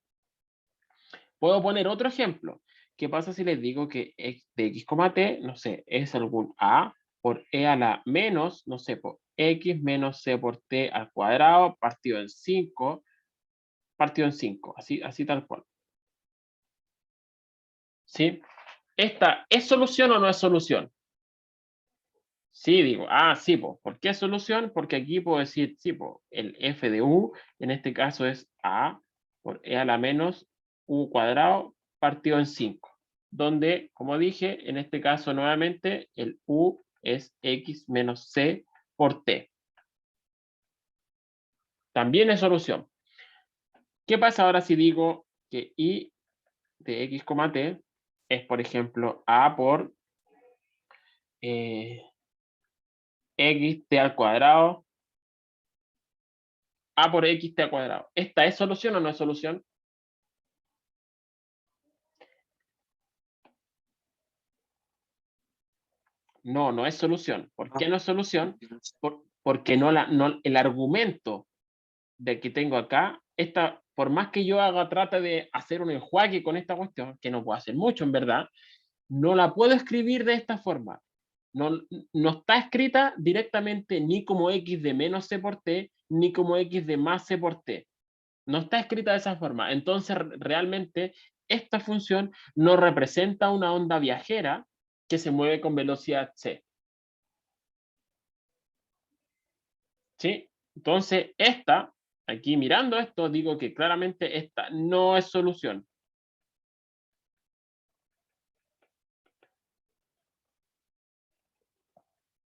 Speaker 1: Puedo poner otro ejemplo. ¿Qué pasa si les digo que de x, t, no sé, es algún a por e a la menos, no sé, por x menos c por t al cuadrado partido en 5, así tal cual. ¿Sí? ¿Esta es solución o no es solución? Sí, digo, sí, ¿por qué es solución? Porque aquí puedo decir, sí, el f de u, en este caso es a por e a la menos u cuadrado partido en 5, donde, como dije, en este caso nuevamente, el u es x menos c por t. También es solución. ¿Qué pasa ahora si digo que y de x, t es, por ejemplo, a por xt al cuadrado, a por xt al cuadrado? ¿Esta es solución o no es solución? No, no es solución. ¿Por qué no es solución? Porque el argumento de que tengo acá, por más que yo trate de hacer un enjuague con esta cuestión, que no puedo hacer mucho en verdad, no la puedo escribir de esta forma. No, no está escrita directamente ni como x de menos c por t, ni como x de más c por t. No está escrita de esa forma. Entonces, realmente, esta función no representa una onda viajera que se mueve con velocidad c. ¿Sí? Entonces, aquí mirando esto, digo que claramente esta no es solución.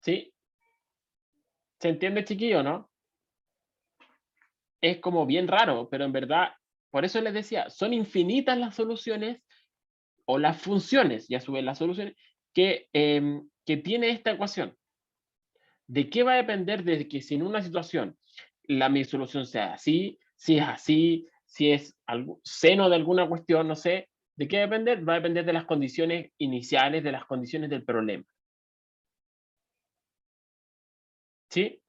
Speaker 1: ¿Sí? ¿Se entiende, chiquillo, no? Es como bien raro, pero en verdad, por eso les decía, son infinitas las soluciones o las funciones, y a su vez las soluciones, que tiene esta ecuación. ¿De qué va a depender? De que si en una situación mi solución sea así, si es algo, seno de alguna cuestión, no sé, ¿de qué va a depender? Va a depender de las condiciones iniciales, de las condiciones del problema. ¿Sí?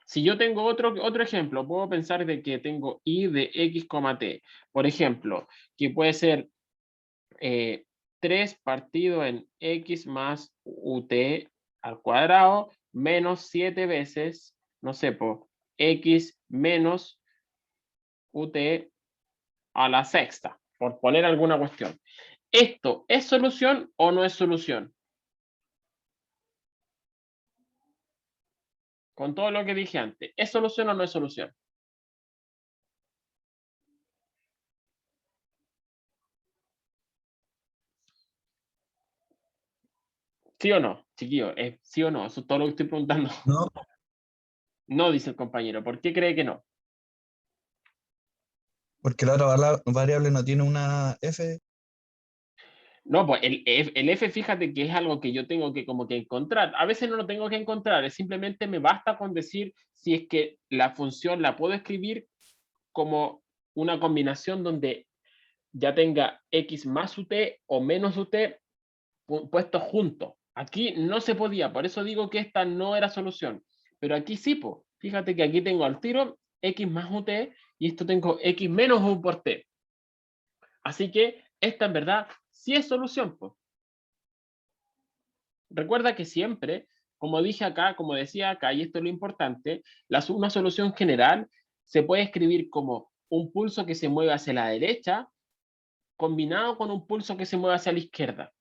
Speaker 1: Si yo tengo otro ejemplo, puedo pensar de que tengo y de x, t. Por ejemplo, que puede ser 3 partido en x más ut al cuadrado menos 7 veces, no sé, x menos ut a la sexta, por poner alguna cuestión. ¿Esto es solución o no es solución? Con todo lo que dije antes, ¿es solución o no es solución? ¿Sí o no, chiquillo? ¿Sí o no? Eso es todo lo que estoy preguntando.
Speaker 4: No,
Speaker 1: No, dice el compañero. ¿Por qué cree que no?
Speaker 4: porque la otra variable no tiene una f.
Speaker 1: No, pues el F, fíjate que es algo que yo tengo que como que encontrar. A veces no lo tengo que encontrar, es simplemente me basta con decir si es que la función la puedo escribir como una combinación donde ya tenga x más ut o menos ut puestos juntos. Aquí no se podía, por eso digo que esta no era solución. Pero aquí sí, pues. Fíjate que aquí tengo al tiro x más ut y esto tengo x menos u por t. Así que esta en verdad sí es solución, pues. Recuerda que siempre, como dije acá, como decía acá, y esto es lo importante, una solución general se puede escribir como un pulso que se mueve hacia la derecha combinado con un pulso que se mueve hacia la izquierda.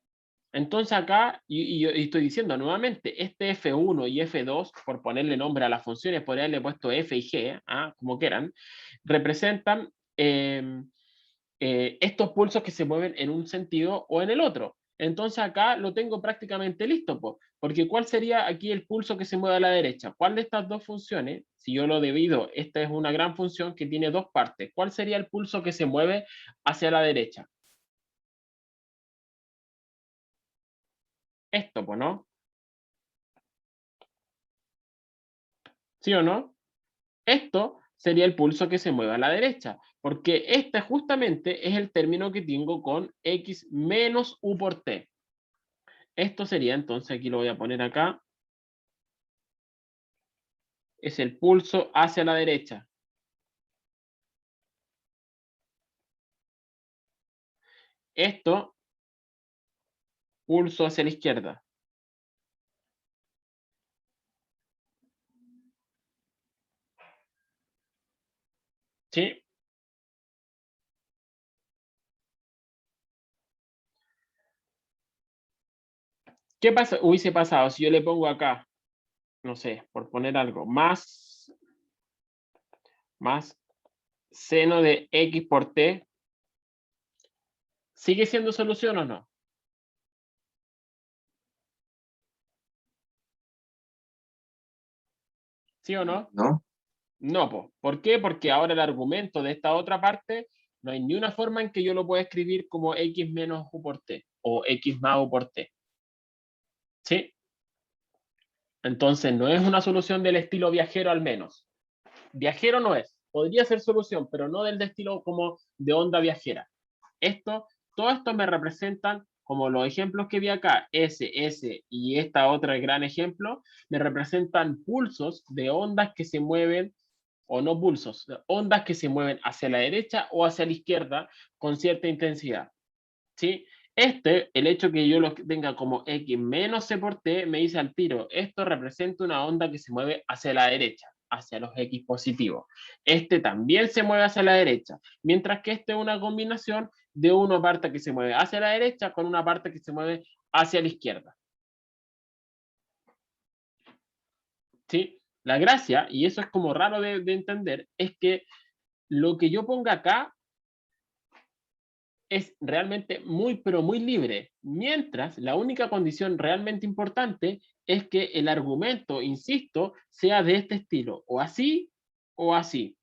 Speaker 1: Entonces acá, y estoy diciendo nuevamente, este F1 y F2, por ponerle nombre a las funciones, podría haberle puesto F y G, como quieran, representan estos pulsos que se mueven en un sentido o en el otro. Entonces acá lo tengo prácticamente listo, porque ¿cuál sería aquí el pulso que se mueve a la derecha? ¿Cuál de estas dos funciones, si yo lo divido, esta es una gran función que tiene dos partes, ¿cuál sería el pulso que se mueve hacia la derecha? Esto, ¿no? ¿Sí o no? Esto sería el pulso que se mueve a la derecha, porque este justamente es el término que tengo con x menos u por t. Esto sería, entonces aquí lo voy a poner acá, es el pulso hacia la derecha. Esto, pulso hacia la izquierda. ¿Sí? ¿Qué pasa? Hubiese pasado si yo le pongo acá, no sé, por poner algo, más seno de x por t, ¿sigue siendo solución o no? ¿Sí o no?
Speaker 2: ¿No?
Speaker 1: No, po. ¿Por qué? Porque ahora el argumento de esta otra parte, no hay ni una forma en que yo lo pueda escribir como x menos u por t, o x más u por t. ¿Sí? Entonces no es una solución del estilo viajero al menos. Viajero no es. Podría ser solución, pero no del estilo como de onda viajera. Todo esto me representan, como los ejemplos que vi acá, S y esta otra gran ejemplo, me representan pulsos de ondas que se mueven, o no pulsos, ondas que se mueven hacia la derecha o hacia la izquierda con cierta intensidad. ¿Sí? El hecho que yo lo tenga como x menos c por t, me dice al tiro, esto representa una onda que se mueve hacia la derecha, hacia los x positivos. Este también se mueve hacia la derecha, mientras que este es una combinación de una parte que se mueve hacia la derecha con una parte que se mueve hacia la izquierda. ¿Sí? La gracia, y eso es como raro de entender, es que lo que yo ponga acá es realmente muy, pero muy libre, mientras la única condición realmente importante es que el argumento, insisto, sea de este estilo, o así o así.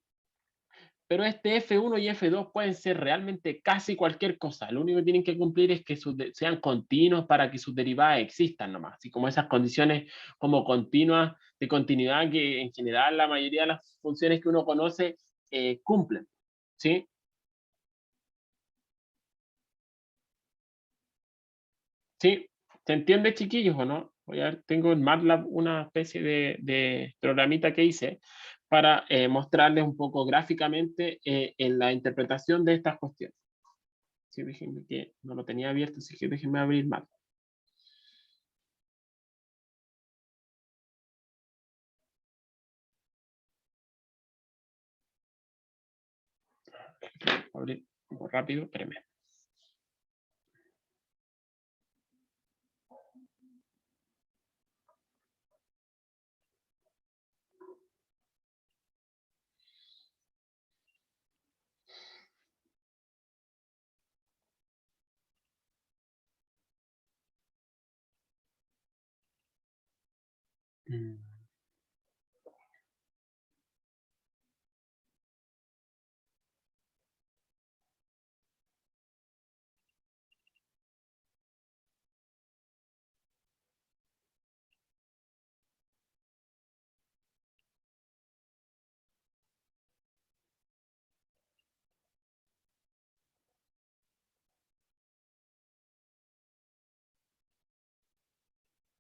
Speaker 1: Pero este F1 y F2 pueden ser realmente casi cualquier cosa. Lo único que tienen que cumplir es que sean continuos para que sus derivadas existan nomás. Así como esas condiciones como continuas de continuidad que en general la mayoría de las funciones que uno conoce cumplen. ¿Sí? Sí, ¿se entiende, chiquillos, o no? Voy a ver, tengo en MATLAB una especie de programita que hice para mostrarles un poco gráficamente en la interpretación de estas cuestiones. Sí, déjenme que no lo tenía abierto, así que déjenme abrir MATLAB. Abrir un poco rápido, espérenme. Mm.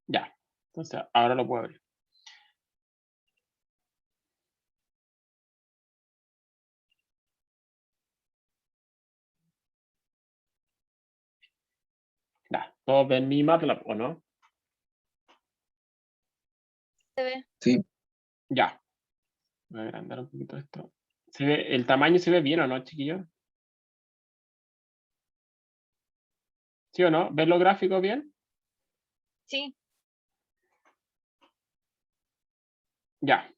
Speaker 1: Ya, entonces ahora lo puedo abrir. Ya, ¿todos ven mi MATLAB o no?
Speaker 5: Se ve.
Speaker 2: Sí,
Speaker 1: Ya, voy a agrandar un poquito esto. ¿El tamaño se ve bien o no, chiquillos? ¿Sí o no? ¿Ven los gráficos bien?
Speaker 5: Sí.
Speaker 1: Ya.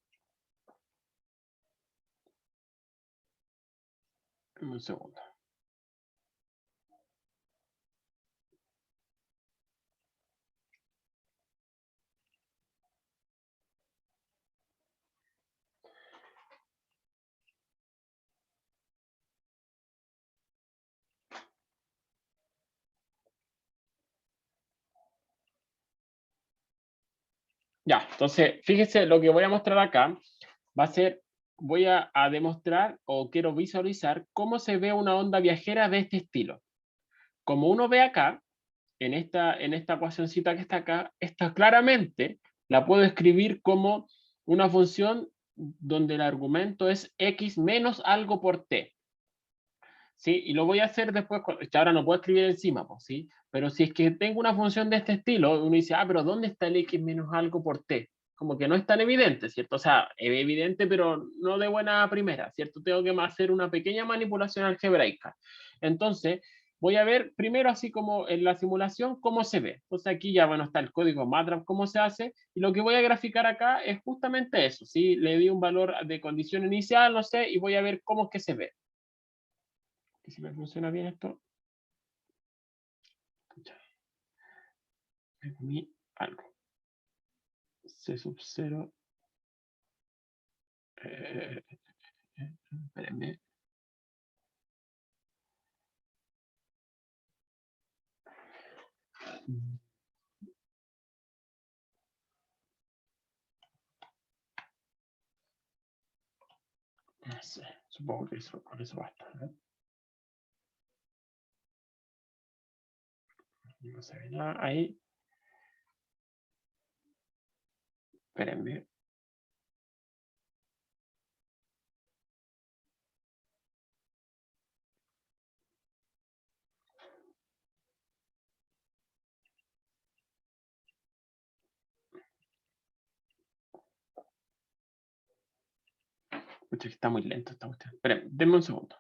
Speaker 1: Un segundo. Ya, entonces, fíjese, lo que voy a mostrar acá va a ser, voy a demostrar o quiero visualizar cómo se ve una onda viajera de este estilo. Como uno ve acá, en esta ecuacióncita que está acá, esta claramente la puedo escribir como una función donde el argumento es x menos algo por t. ¿Sí? Y lo voy a hacer después, que ahora no puedo escribir encima, pues, ¿sí? Pero si es que tengo una función de este estilo, uno dice, ah, pero ¿dónde está el x menos algo por t? Como que no es tan evidente, ¿cierto? O sea, es evidente, pero no de buena primera, ¿cierto? Tengo que hacer una pequeña manipulación algebraica. Entonces, voy a ver primero, así como en la simulación, cómo se ve. Entonces aquí ya, bueno, está el código MATLAB, cómo se hace, y lo que voy a graficar acá es justamente eso, ¿sí? Le di un valor de condición inicial, no sé, y voy a ver cómo es que se ve. Y si me funciona bien esto, me comí algo. C sub 0. Espérenme. No sé, supongo que eso, con eso basta, ¿no? No se ve nada ahí. Espérenme. Escucha que está muy lento esta cuestión. Espérenme, denme un segundo.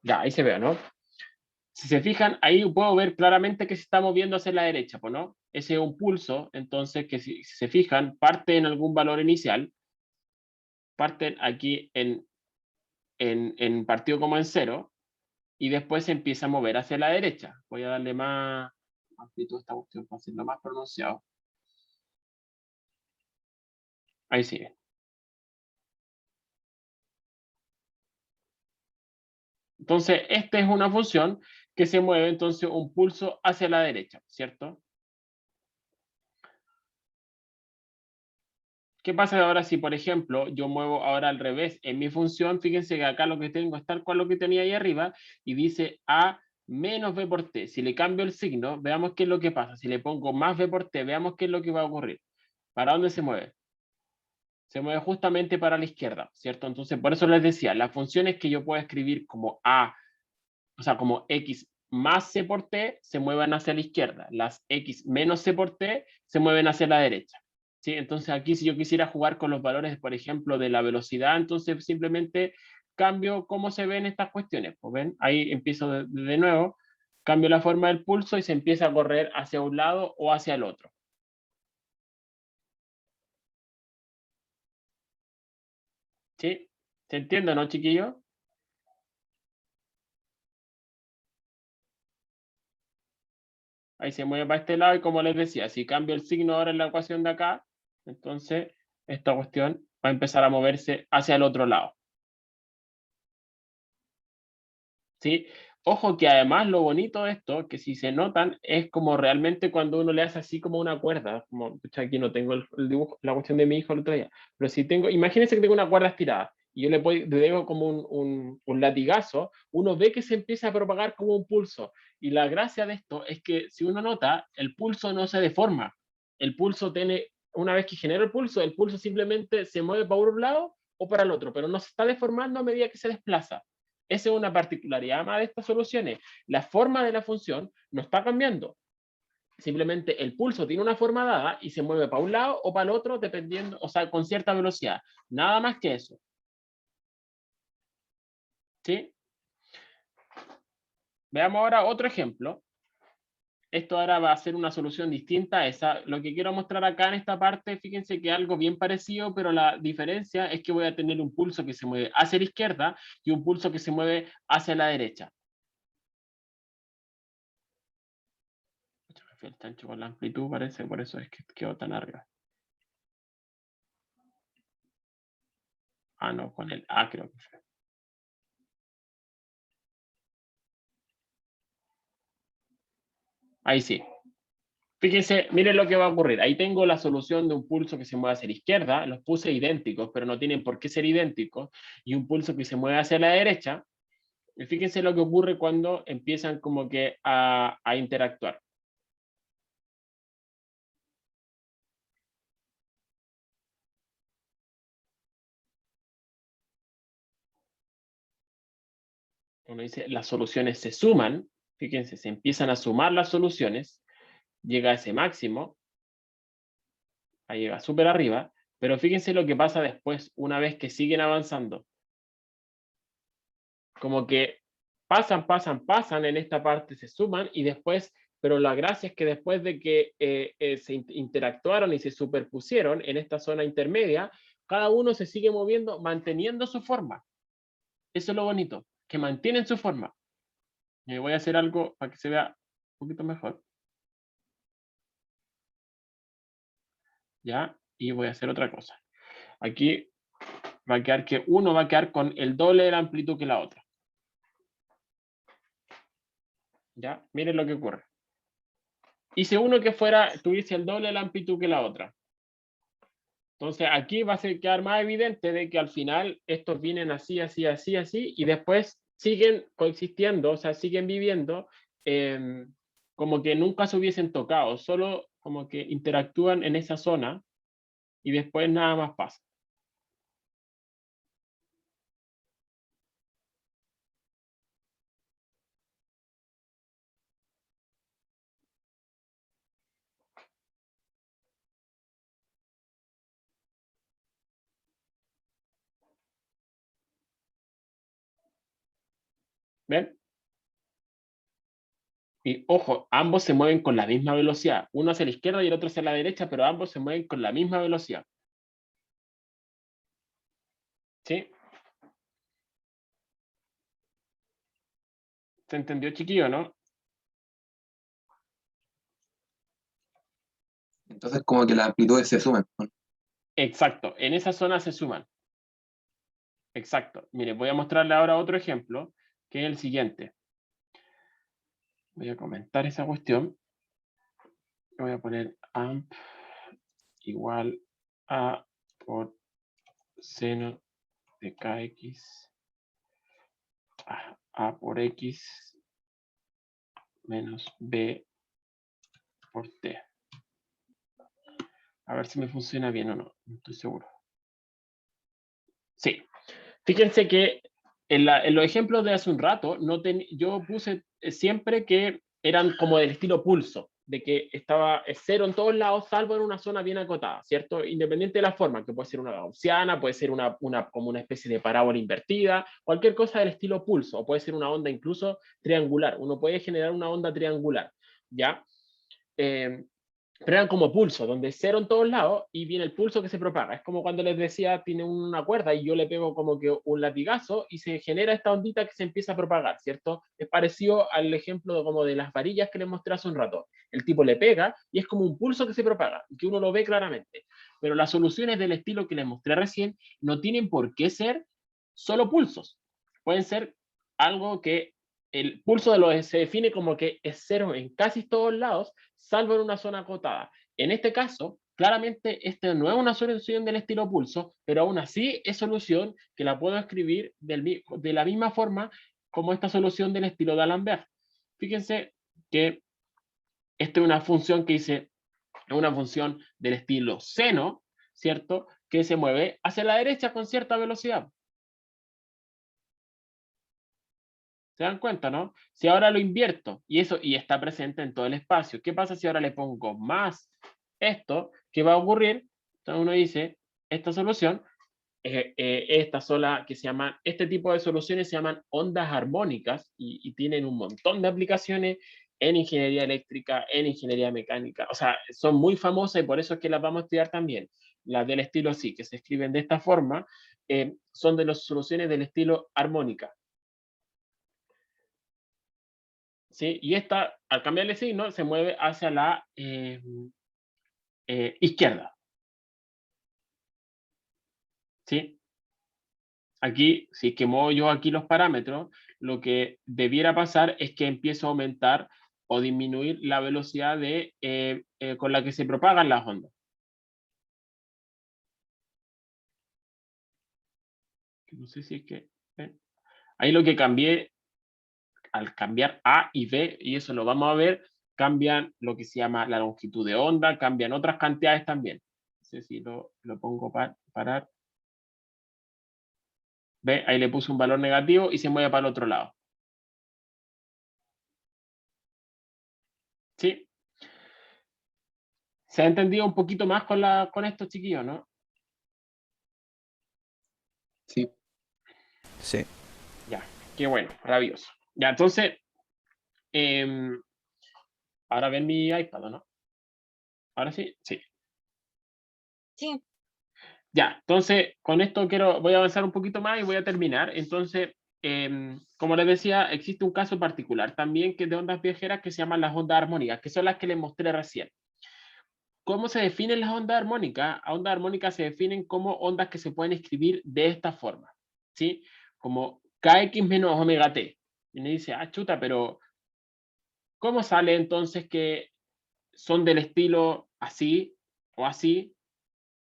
Speaker 1: Ya, ahí se ve, ¿no? Si se fijan, ahí puedo ver claramente que se está moviendo hacia la derecha, pues, ¿no? Ese es un pulso, entonces, que si se fijan, parte en algún valor inicial, parten aquí en partido como en 0, y después se empieza a mover hacia la derecha. Voy a darle más amplitud a esta cuestión para hacerlo más pronunciado. Ahí sigue. Entonces, esta es una función que se mueve entonces un pulso hacia la derecha, ¿cierto? ¿Qué pasa ahora si, por ejemplo, yo muevo ahora al revés en mi función? Fíjense que acá lo que tengo es tal cual lo que tenía ahí arriba y dice A menos B por T. Si le cambio el signo, veamos qué es lo que pasa. Si le pongo más B por T, veamos qué es lo que va a ocurrir. ¿Para dónde se mueve? Se mueve justamente para la izquierda, ¿cierto? Entonces, por eso les decía, las funciones que yo puedo escribir como A, o sea, como X más C por T, se mueven hacia la izquierda. Las X menos C por T se mueven hacia la derecha. ¿Sí? Entonces aquí si yo quisiera jugar con los valores, por ejemplo, de la velocidad, entonces simplemente cambio cómo se ven estas cuestiones. Pues ven, ahí empiezo de nuevo, cambio la forma del pulso y se empieza a correr hacia un lado o hacia el otro. ¿Sí? ¿Se entiende, no, chiquillos? Ahí se mueve para este lado y como les decía, si cambio el signo ahora en la ecuación de acá, entonces esta cuestión va a empezar a moverse hacia el otro lado. ¿Sí? Ojo que además lo bonito de esto, que si se notan, es como realmente cuando uno le hace así como una cuerda, como, pucha, aquí no tengo el dibujo, la cuestión de mi hijo el otro día, pero si tengo, imagínense que tengo una cuerda estirada y yo le dejo como un latigazo, uno ve que se empieza a propagar como un pulso. Y la gracia de esto es que si uno nota, el pulso no se deforma. El pulso tiene, una vez que genera el pulso simplemente se mueve para un lado o para el otro, pero no se está deformando a medida que se desplaza. Esa es una particularidad más de estas soluciones. La forma de la función no está cambiando. Simplemente el pulso tiene una forma dada y se mueve para un lado o para el otro dependiendo, o sea, con cierta velocidad. Nada más que eso. ¿Sí? Veamos ahora otro ejemplo. esto ahora va a ser una solución distinta a esa. Lo que quiero mostrar acá en esta parte, fíjense que algo bien parecido, pero la diferencia es que voy a tener un pulso que se mueve hacia la izquierda y un pulso que se mueve hacia la derecha. Me fui al chancho con la amplitud, parece, por eso es que quedó tan arriba. Ah, no, con el A creo que fue. Ahí sí. Fíjense, miren lo que va a ocurrir. Ahí tengo la solución de un pulso que se mueve hacia la izquierda. Los puse idénticos, pero no tienen por qué ser idénticos. Y un pulso que se mueve hacia la derecha. Y fíjense lo que ocurre cuando empiezan como que a interactuar. Uno dice, las soluciones se suman. Fíjense, se empiezan a sumar las soluciones. Llega a ese máximo. Ahí llega súper arriba. Pero fíjense lo que pasa después, una vez que siguen avanzando. Como que pasan en esta parte, se suman y después, pero la gracia es que después de que se interactuaron y se superpusieron en esta zona intermedia, cada uno se sigue moviendo manteniendo su forma. Eso es lo bonito, que mantienen su forma. Y voy a hacer algo para que se vea un poquito mejor. ¿Ya? Y voy a hacer otra cosa. Aquí va a quedar que uno va a quedar con el doble de la amplitud que la otra. ¿Ya? Miren lo que ocurre. Hice uno que tuviese el doble de la amplitud que la otra. Entonces aquí va a quedar más evidente de que al final estos vienen así, así, así, así, y después siguen coexistiendo, o sea, siguen viviendo como que nunca se hubiesen tocado, solo como que interactúan en esa zona y después nada más pasa. ¿Ven? Y ojo, ambos se mueven con la misma velocidad. Uno hacia la izquierda y el otro hacia la derecha, pero ambos se mueven con la misma velocidad. ¿Sí? ¿Se entendió, chiquillo, no?
Speaker 2: Entonces como que las amplitudes se suman, ¿no?
Speaker 1: Exacto, en esa zona se suman. Exacto. Mire, voy a mostrarle ahora otro ejemplo, que es el siguiente. Voy a comentar esa cuestión. Voy a poner amp igual a por seno de kx a por x menos b por t. A ver si me funciona bien o no, no estoy seguro. Sí. Fíjense que en los ejemplos de hace un rato, yo puse siempre que eran como del estilo pulso, de que estaba cero en todos lados, salvo en una zona bien acotada, ¿cierto? Independiente de la forma, que puede ser una gaussiana, puede ser como una especie de parábola invertida, cualquier cosa del estilo pulso, o puede ser una onda incluso triangular. Uno puede generar una onda triangular, ¿ya? Pero eran como pulsos, donde cero en todos lados y viene el pulso que se propaga. Es como cuando les decía, tiene una cuerda y yo le pego como que un latigazo y se genera esta ondita que se empieza a propagar, ¿cierto? Es parecido al ejemplo como de las varillas que les mostré hace un rato. El tipo le pega y es como un pulso que se propaga, que uno lo ve claramente. Pero las soluciones del estilo que les mostré recién no tienen por qué ser solo pulsos. Pueden ser algo que el pulso se define como que es cero en casi todos lados, salvo en una zona acotada. En este caso, claramente, esta no es una solución del estilo pulso, pero aún así es solución que la puedo escribir de la misma forma como esta solución del estilo de D'Alembert. Fíjense que esta es una función que dice, es una función del estilo seno, ¿cierto? Que se mueve hacia la derecha con cierta velocidad. ¿Se dan cuenta, no? Si ahora lo invierto y está presente en todo el espacio, ¿qué pasa si ahora le pongo más esto? ¿Qué va a ocurrir? Entonces uno dice, esta solución, este tipo de soluciones se llaman ondas armónicas y tienen un montón de aplicaciones en ingeniería eléctrica, en ingeniería mecánica. O sea, son muy famosas y por eso es que las vamos a estudiar también. Las del estilo sí, que se escriben de esta forma, son de las soluciones del estilo armónica. ¿Sí? Y esta, al cambiarle signo, se mueve hacia la izquierda. ¿Sí? Aquí, si es que muevo yo aquí los parámetros, lo que debiera pasar es que empiezo a aumentar o disminuir la velocidad con la que se propagan las ondas. No sé si es que... Ahí lo que cambié, al cambiar A y B, y eso lo vamos a ver, cambian lo que se llama la longitud de onda, cambian otras cantidades también. No sé si lo pongo para parar. ¿Ve? Ahí le puse un valor negativo y se mueve para el otro lado. ¿Sí? ¿Se ha entendido un poquito más con estos chiquillos, no?
Speaker 2: Sí.
Speaker 3: Sí.
Speaker 1: Ya, qué bueno, maravilloso. Ya, entonces, ahora ven mi iPad, ¿no? ¿Ahora sí? Sí.
Speaker 5: Sí,
Speaker 1: Ya, entonces, con esto voy a avanzar un poquito más y voy a terminar. Entonces, como les decía, existe un caso particular también que es de ondas viajeras que se llaman las ondas armónicas, que son las que les mostré recién. ¿Cómo se definen las ondas armónicas? A ondas armónicas se definen como ondas que se pueden escribir de esta forma, ¿sí? Como kx menos omega t. Y me dice, ah, chuta, pero ¿cómo sale entonces que son del estilo así o así?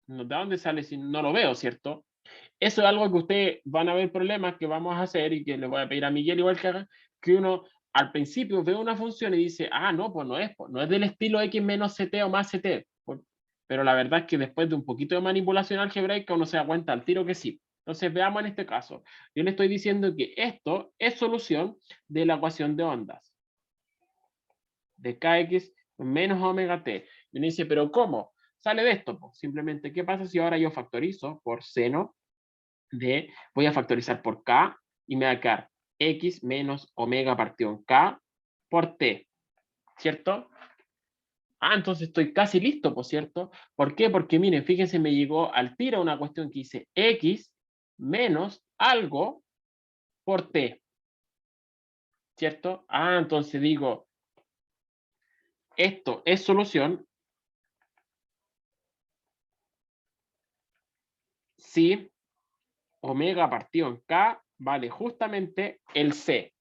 Speaker 1: ¿De dónde sale si no lo veo, cierto? Eso es algo que ustedes van a ver problemas que vamos a hacer y que le voy a pedir a Miguel igual que haga, que uno al principio ve una función y dice, ah, no, pues no es del estilo x menos ct o más ct. Pero la verdad es que después de un poquito de manipulación algebraica uno se da cuenta al tiro que sí. Entonces veamos en este caso. Yo le estoy diciendo que esto es solución de la ecuación de ondas. De kx menos omega t. Y uno dice, pero ¿cómo? Sale de esto. Pues simplemente, ¿qué pasa si ahora yo factorizo por seno voy a factorizar por k y me va a quedar x menos omega partido en k por t, ¿cierto? Ah, entonces estoy casi listo, por cierto. ¿Por qué? Porque miren, fíjense, me llegó al tiro una cuestión que dice x menos algo por t, ¿cierto? Ah, entonces digo, esto es solución si omega partido en k vale justamente el c.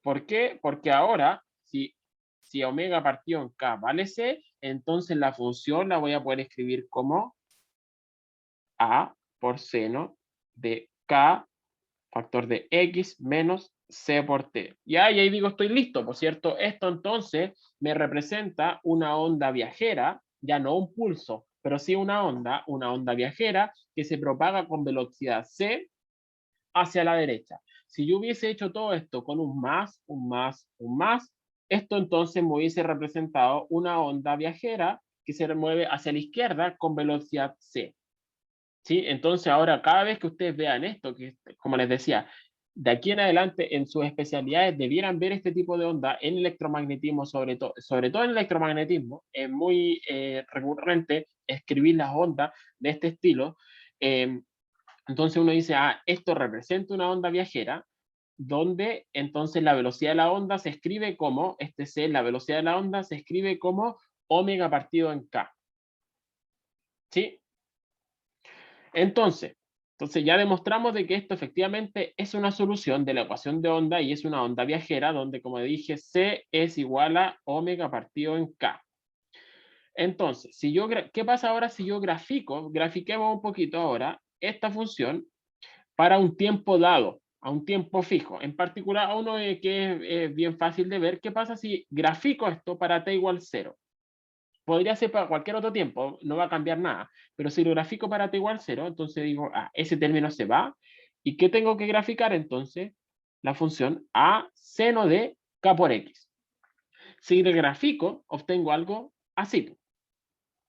Speaker 1: ¿Por qué? Porque ahora, si omega partido en k vale c, entonces la función la voy a poder escribir como a por seno de k factor de x menos c por t. Y ahí digo, estoy listo, por cierto. Esto entonces me representa una onda viajera, ya no un pulso, pero sí una onda viajera que se propaga con velocidad c hacia la derecha. Si yo hubiese hecho todo esto con un más, un más, un más, esto entonces me hubiese representado una onda viajera que se mueve hacia la izquierda con velocidad c. ¿Sí? Entonces ahora cada vez que ustedes vean esto, que como les decía, de aquí en adelante en sus especialidades debieran ver este tipo de onda en electromagnetismo, sobre todo en electromagnetismo, es muy recurrente escribir las ondas de este estilo. Entonces uno dice, ah, esto representa una onda viajera, donde entonces la velocidad de la onda se escribe como, la velocidad de la onda se escribe como omega partido en k. ¿Sí? Entonces ya demostramos de que esto efectivamente es una solución de la ecuación de onda y es una onda viajera donde, como dije, C es igual a omega partido en K. Entonces, ¿qué pasa ahora si yo grafiquemos un poquito ahora esta función para un tiempo dado, a un tiempo fijo? En particular, a uno que es bien fácil de ver, ¿qué pasa si grafico esto para t igual 0? Podría ser para cualquier otro tiempo, no va a cambiar nada. Pero si lo grafico para t igual 0, entonces digo, ah, ese término se va. ¿Y qué tengo que graficar entonces? La función a seno de k por x. Si le grafico, obtengo algo así.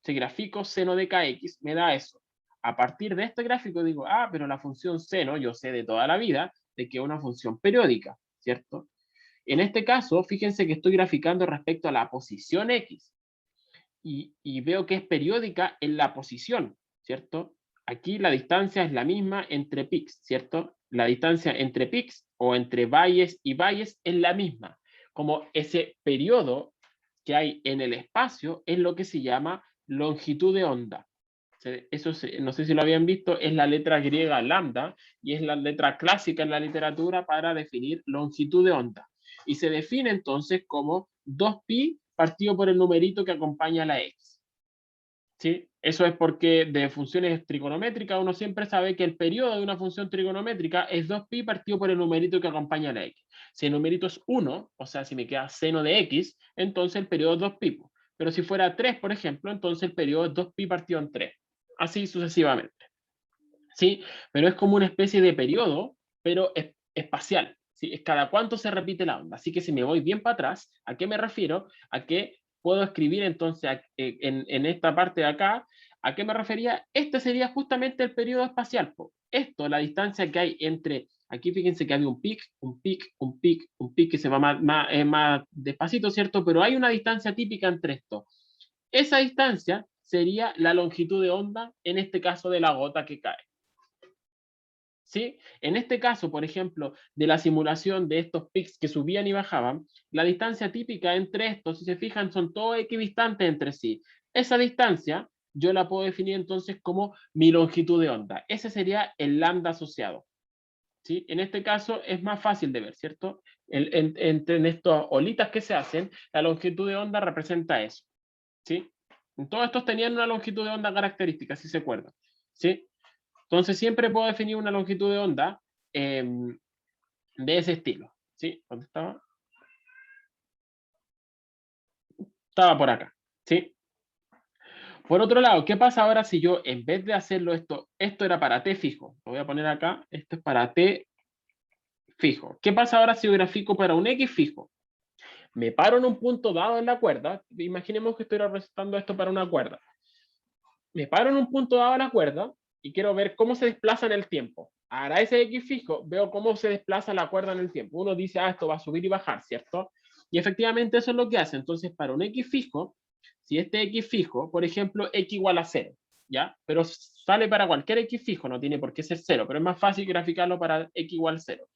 Speaker 1: Si grafico seno de kx, me da eso. A partir de este gráfico digo, ah, pero la función seno, yo sé de toda la vida de que es una función periódica, ¿cierto? En este caso, fíjense que estoy graficando respecto a la posición X. Y veo que es periódica en la posición, ¿cierto? Aquí la distancia es la misma entre pics, ¿cierto? La distancia entre pics o entre valles y valles es la misma. Como ese periodo que hay en el espacio es lo que se llama longitud de onda. Eso no sé si lo habían visto, es la letra griega lambda y es la letra clásica en la literatura para definir longitud de onda. Y se define entonces como 2pi partido por el numerito que acompaña a la x. ¿Sí? Eso es porque de funciones trigonométricas uno siempre sabe que el periodo de una función trigonométrica es 2pi partido por el numerito que acompaña a la x. Si el numerito es 1, o sea, si me queda seno de x, entonces el periodo es 2pi. Pero si fuera 3, por ejemplo, entonces el periodo es 2pi partido en 3. Así sucesivamente. ¿Sí? Pero es como una especie de periodo, pero espacial. ¿Sí? Es cada cuánto se repite la onda. Así que si me voy bien para atrás, ¿a qué me refiero? A que puedo escribir entonces en esta parte de acá, ¿a qué me refería? Este sería justamente el periodo espacial. Esto, la distancia que hay entre, aquí fíjense que había un pic, un pic, un pic, un pic que se va más despacito, ¿cierto? Pero hay una distancia típica entre esto. Esa distancia sería la longitud de onda, en este caso de la gota que cae. ¿Sí? En este caso, por ejemplo, de la simulación de estos pics que subían y bajaban, la distancia típica entre estos, si se fijan, son todos equidistantes entre sí. Esa distancia yo la puedo definir entonces como mi longitud de onda. Ese sería el lambda asociado. ¿Sí? En este caso es más fácil de ver, ¿cierto? En estas olitas que se hacen, la longitud de onda representa eso. ¿Sí? Todos estos tenían una longitud de onda característica, si se acuerdan. ¿Sí? Entonces siempre puedo definir una longitud de onda de ese estilo. ¿Sí? ¿Dónde estaba? Estaba por acá. ¿Sí? Por otro lado, ¿qué pasa ahora si yo, en vez de hacerlo esto era para t fijo? Lo voy a poner acá. Esto es para t fijo. ¿Qué pasa ahora si yo grafico para un x fijo? Me paro en un punto dado en la cuerda. Imaginemos que estoy representando esto para una cuerda. Me paro en un punto dado en la cuerda y quiero ver cómo se desplaza en el tiempo. Ahora ese X fijo, veo cómo se desplaza la cuerda en el tiempo. Uno dice, esto va a subir y bajar, ¿cierto? Y efectivamente eso es lo que hace. Entonces, para un X fijo, si este X fijo, por ejemplo, X igual a 0, ¿ya? Pero sale para cualquier X fijo, no tiene por qué ser 0, pero es más fácil graficarlo para X igual a 0.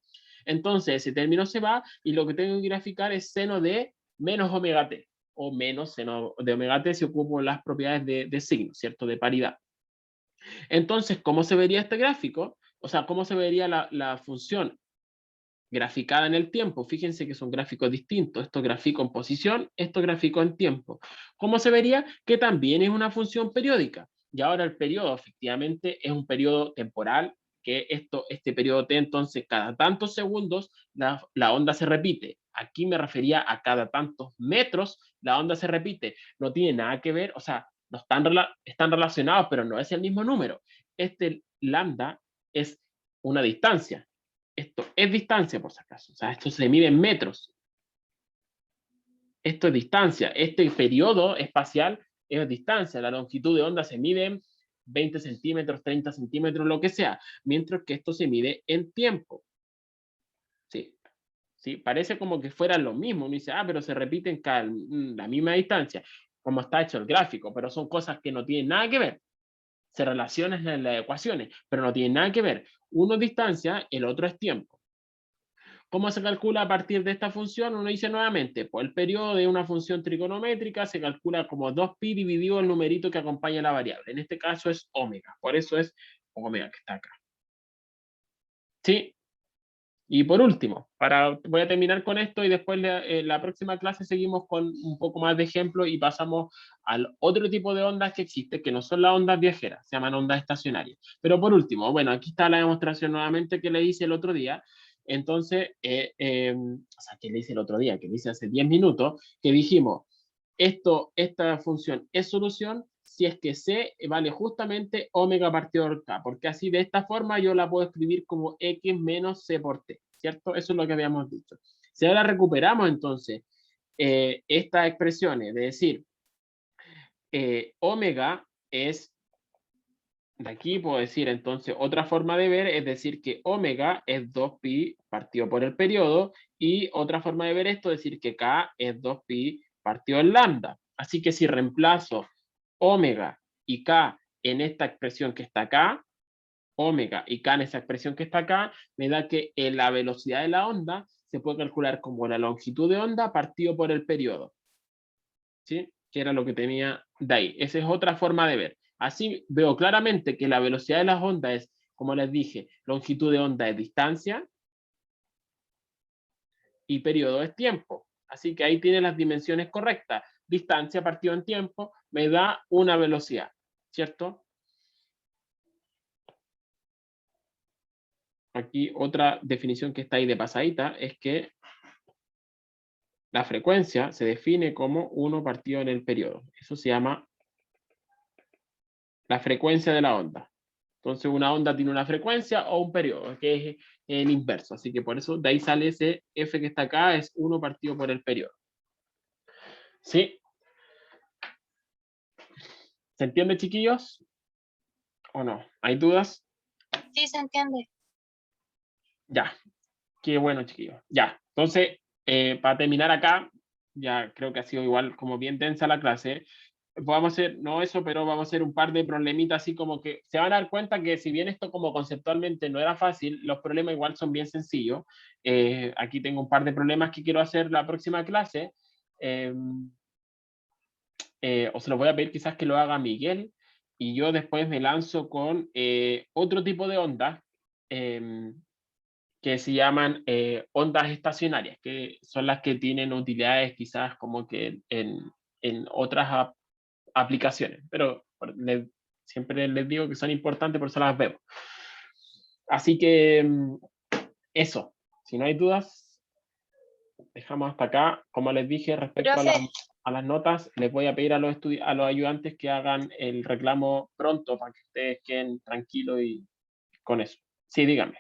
Speaker 1: Entonces, ese término se va y lo que tengo que graficar es seno de menos omega t, o menos seno de omega t si ocupo las propiedades de signo, ¿cierto? De paridad. Entonces, ¿cómo se vería este gráfico? O sea, ¿cómo se vería la función graficada en el tiempo? Fíjense que son gráficos distintos. Esto gráfico en posición, esto gráfico en tiempo. ¿Cómo se vería? Que también es una función periódica. Y ahora el periodo efectivamente es un periodo temporal, que este periodo t, entonces cada tantos segundos la onda se repite. Aquí me refería a cada tantos metros la onda se repite. No tiene nada que ver, o sea, no están relacionados, pero no es el mismo número. Este lambda es una distancia. Esto es distancia, por si acaso. O sea, esto se mide en metros. Esto es distancia. Este periodo espacial es distancia. La longitud de onda se mide en 20 centímetros, 30 centímetros, lo que sea. Mientras que esto se mide en tiempo. Sí. ¿Sí? Parece como que fueran lo mismo. Uno dice, pero se repiten la misma distancia. Como está hecho el gráfico. Pero son cosas que no tienen nada que ver. Se relacionan en las ecuaciones, pero no tienen nada que ver. Uno es distancia, el otro es tiempo. ¿Cómo se calcula a partir de esta función? Uno dice nuevamente, pues el periodo de una función trigonométrica se calcula como 2pi dividido el numerito que acompaña la variable. En este caso es omega, por eso es omega que está acá. ¿Sí? Y por último, voy a terminar con esto y después en la próxima clase seguimos con un poco más de ejemplos y pasamos al otro tipo de ondas que existe, que no son las ondas viajeras, se llaman ondas estacionarias. Pero por último, bueno, aquí está la demostración nuevamente que le hice el otro día. Entonces, o sea, que le hice el otro día, que le hice hace 10 minutos, que dijimos, esta función es solución si es que C vale justamente omega partido por K, porque así de esta forma yo la puedo escribir como X menos C por T, ¿cierto? Eso es lo que habíamos dicho. Si ahora recuperamos entonces estas expresiones, de decir, omega es De aquí puedo decir entonces otra forma de ver es decir que omega es 2pi partido por el periodo y otra forma de ver esto es decir que k es 2pi partido en lambda. Así que si reemplazo omega y k en esta expresión que está acá, omega y k en esa expresión que está acá, me da que la velocidad de la onda se puede calcular como la longitud de onda partido por el periodo. ¿Sí? Que era lo que tenía de ahí. Esa es otra forma de ver. Así veo claramente que la velocidad de las ondas es, como les dije, longitud de onda es distancia y periodo es tiempo. Así que ahí tiene las dimensiones correctas. Distancia partido en tiempo me da una velocidad, ¿cierto? Aquí otra definición que está ahí de pasadita es que la frecuencia se define como 1 partido en el periodo. Eso se llama la frecuencia de la onda. Entonces una onda tiene una frecuencia o un periodo, que es el inverso. Así que por eso de ahí sale ese F que está acá, es 1 partido por el periodo. ¿Sí? ¿Se entiende, chiquillos? ¿O no? ¿Hay dudas?
Speaker 5: Sí, se entiende.
Speaker 1: Ya. Qué bueno, chiquillos. Ya. Entonces, para terminar acá, ya creo que ha sido igual como bien densa la clase. Vamos a hacer, no eso, pero vamos a hacer un par de problemitas así como que se van a dar cuenta que si bien esto como conceptualmente no era fácil, los problemas igual son bien sencillos. Aquí tengo un par de problemas que quiero hacer la próxima clase. Eh, o se los voy a pedir quizás que lo haga Miguel y yo después me lanzo con otro tipo de ondas que se llaman ondas estacionarias, que son las que tienen utilidades quizás como que en otras aplicaciones, pero siempre les digo que son importantes, por eso las veo. Así que eso, si no hay dudas, dejamos hasta acá. Como les dije, respecto
Speaker 5: Profe,
Speaker 1: a las notas, les voy a pedir a los ayudantes que hagan el reclamo pronto para que ustedes queden tranquilos y con eso. Sí, díganme.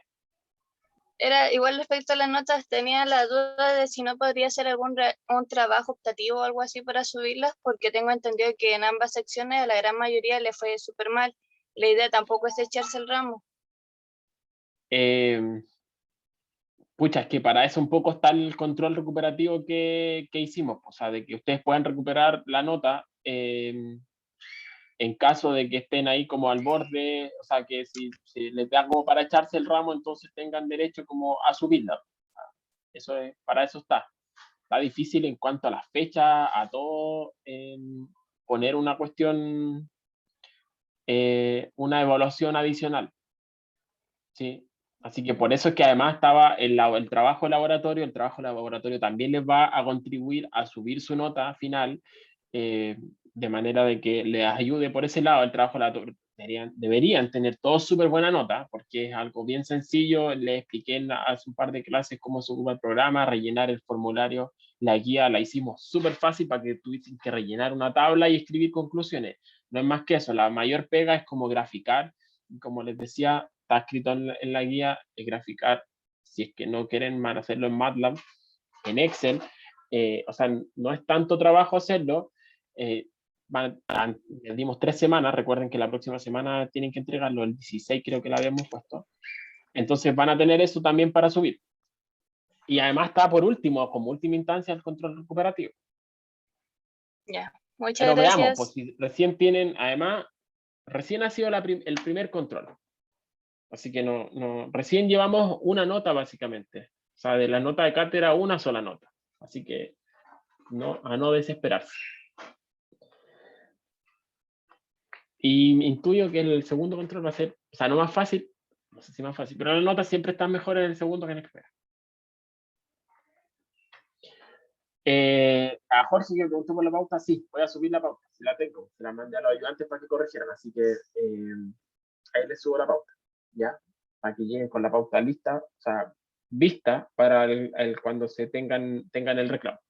Speaker 5: era igual respecto a las notas, tenía la duda de si no podría hacer un trabajo optativo o algo así para subirlas, porque tengo entendido que en ambas secciones a la gran mayoría le fue súper mal. La idea tampoco es echarse el ramo.
Speaker 1: Pucha, es que para eso un poco está el control recuperativo que hicimos, o sea, de que ustedes puedan recuperar la nota en caso de que estén ahí como al borde, o sea, que si les da como para echarse el ramo, entonces tengan derecho como a subirla. Eso es, para eso está. Está difícil en cuanto a las fechas, a todo, poner una cuestión, una evaluación adicional. ¿Sí? Así que por eso es que además estaba el trabajo de laboratorio. El trabajo de laboratorio también les va a contribuir a subir su nota final, de manera de que les ayude por ese lado. El trabajo de laboratorio deberían tener todos súper buena nota, porque es algo bien sencillo. Les expliqué hace un par de clases cómo se ocupa el programa, rellenar el formulario. La guía la hicimos súper fácil para que tuviesen que rellenar una tabla y escribir conclusiones. No es más que eso. La mayor pega es como graficar. Como les decía, está escrito en la guía, graficar, si es que no quieren hacerlo en MATLAB, en Excel, o sea, no es tanto trabajo hacerlo, les dimos 3 semanas, recuerden que la próxima semana tienen que entregarlo, el 16 creo que la habíamos puesto, entonces van a tener eso también para subir. Y además está por último, como última instancia, el control recuperativo.
Speaker 5: Ya, muchas
Speaker 1: Pero veamos, pues
Speaker 5: gracias.
Speaker 1: si recién tienen, además, recién ha sido el primer control. Así que recién llevamos una nota básicamente. O sea, de la nota de cátedra, una sola nota. Así que a no desesperarse. Y intuyo que el segundo control va a ser, o sea, no más fácil, no sé si más fácil, pero las notas siempre están mejor en el segundo que en el primero. A Jorge que me preguntó por la pauta, sí, voy a subir la pauta, si la tengo, se la mandé a los ayudantes para que corrigieran, así que ahí les subo la pauta, ¿ya? Para que lleguen con la pauta lista, o sea, vista para cuando se tengan el reclamo.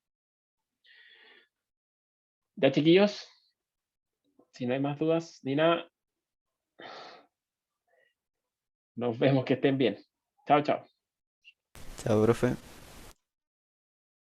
Speaker 1: Ya, chiquillos, si no hay más dudas ni nada, nos vemos, que estén bien. Chao, chao.
Speaker 3: Chao, profe.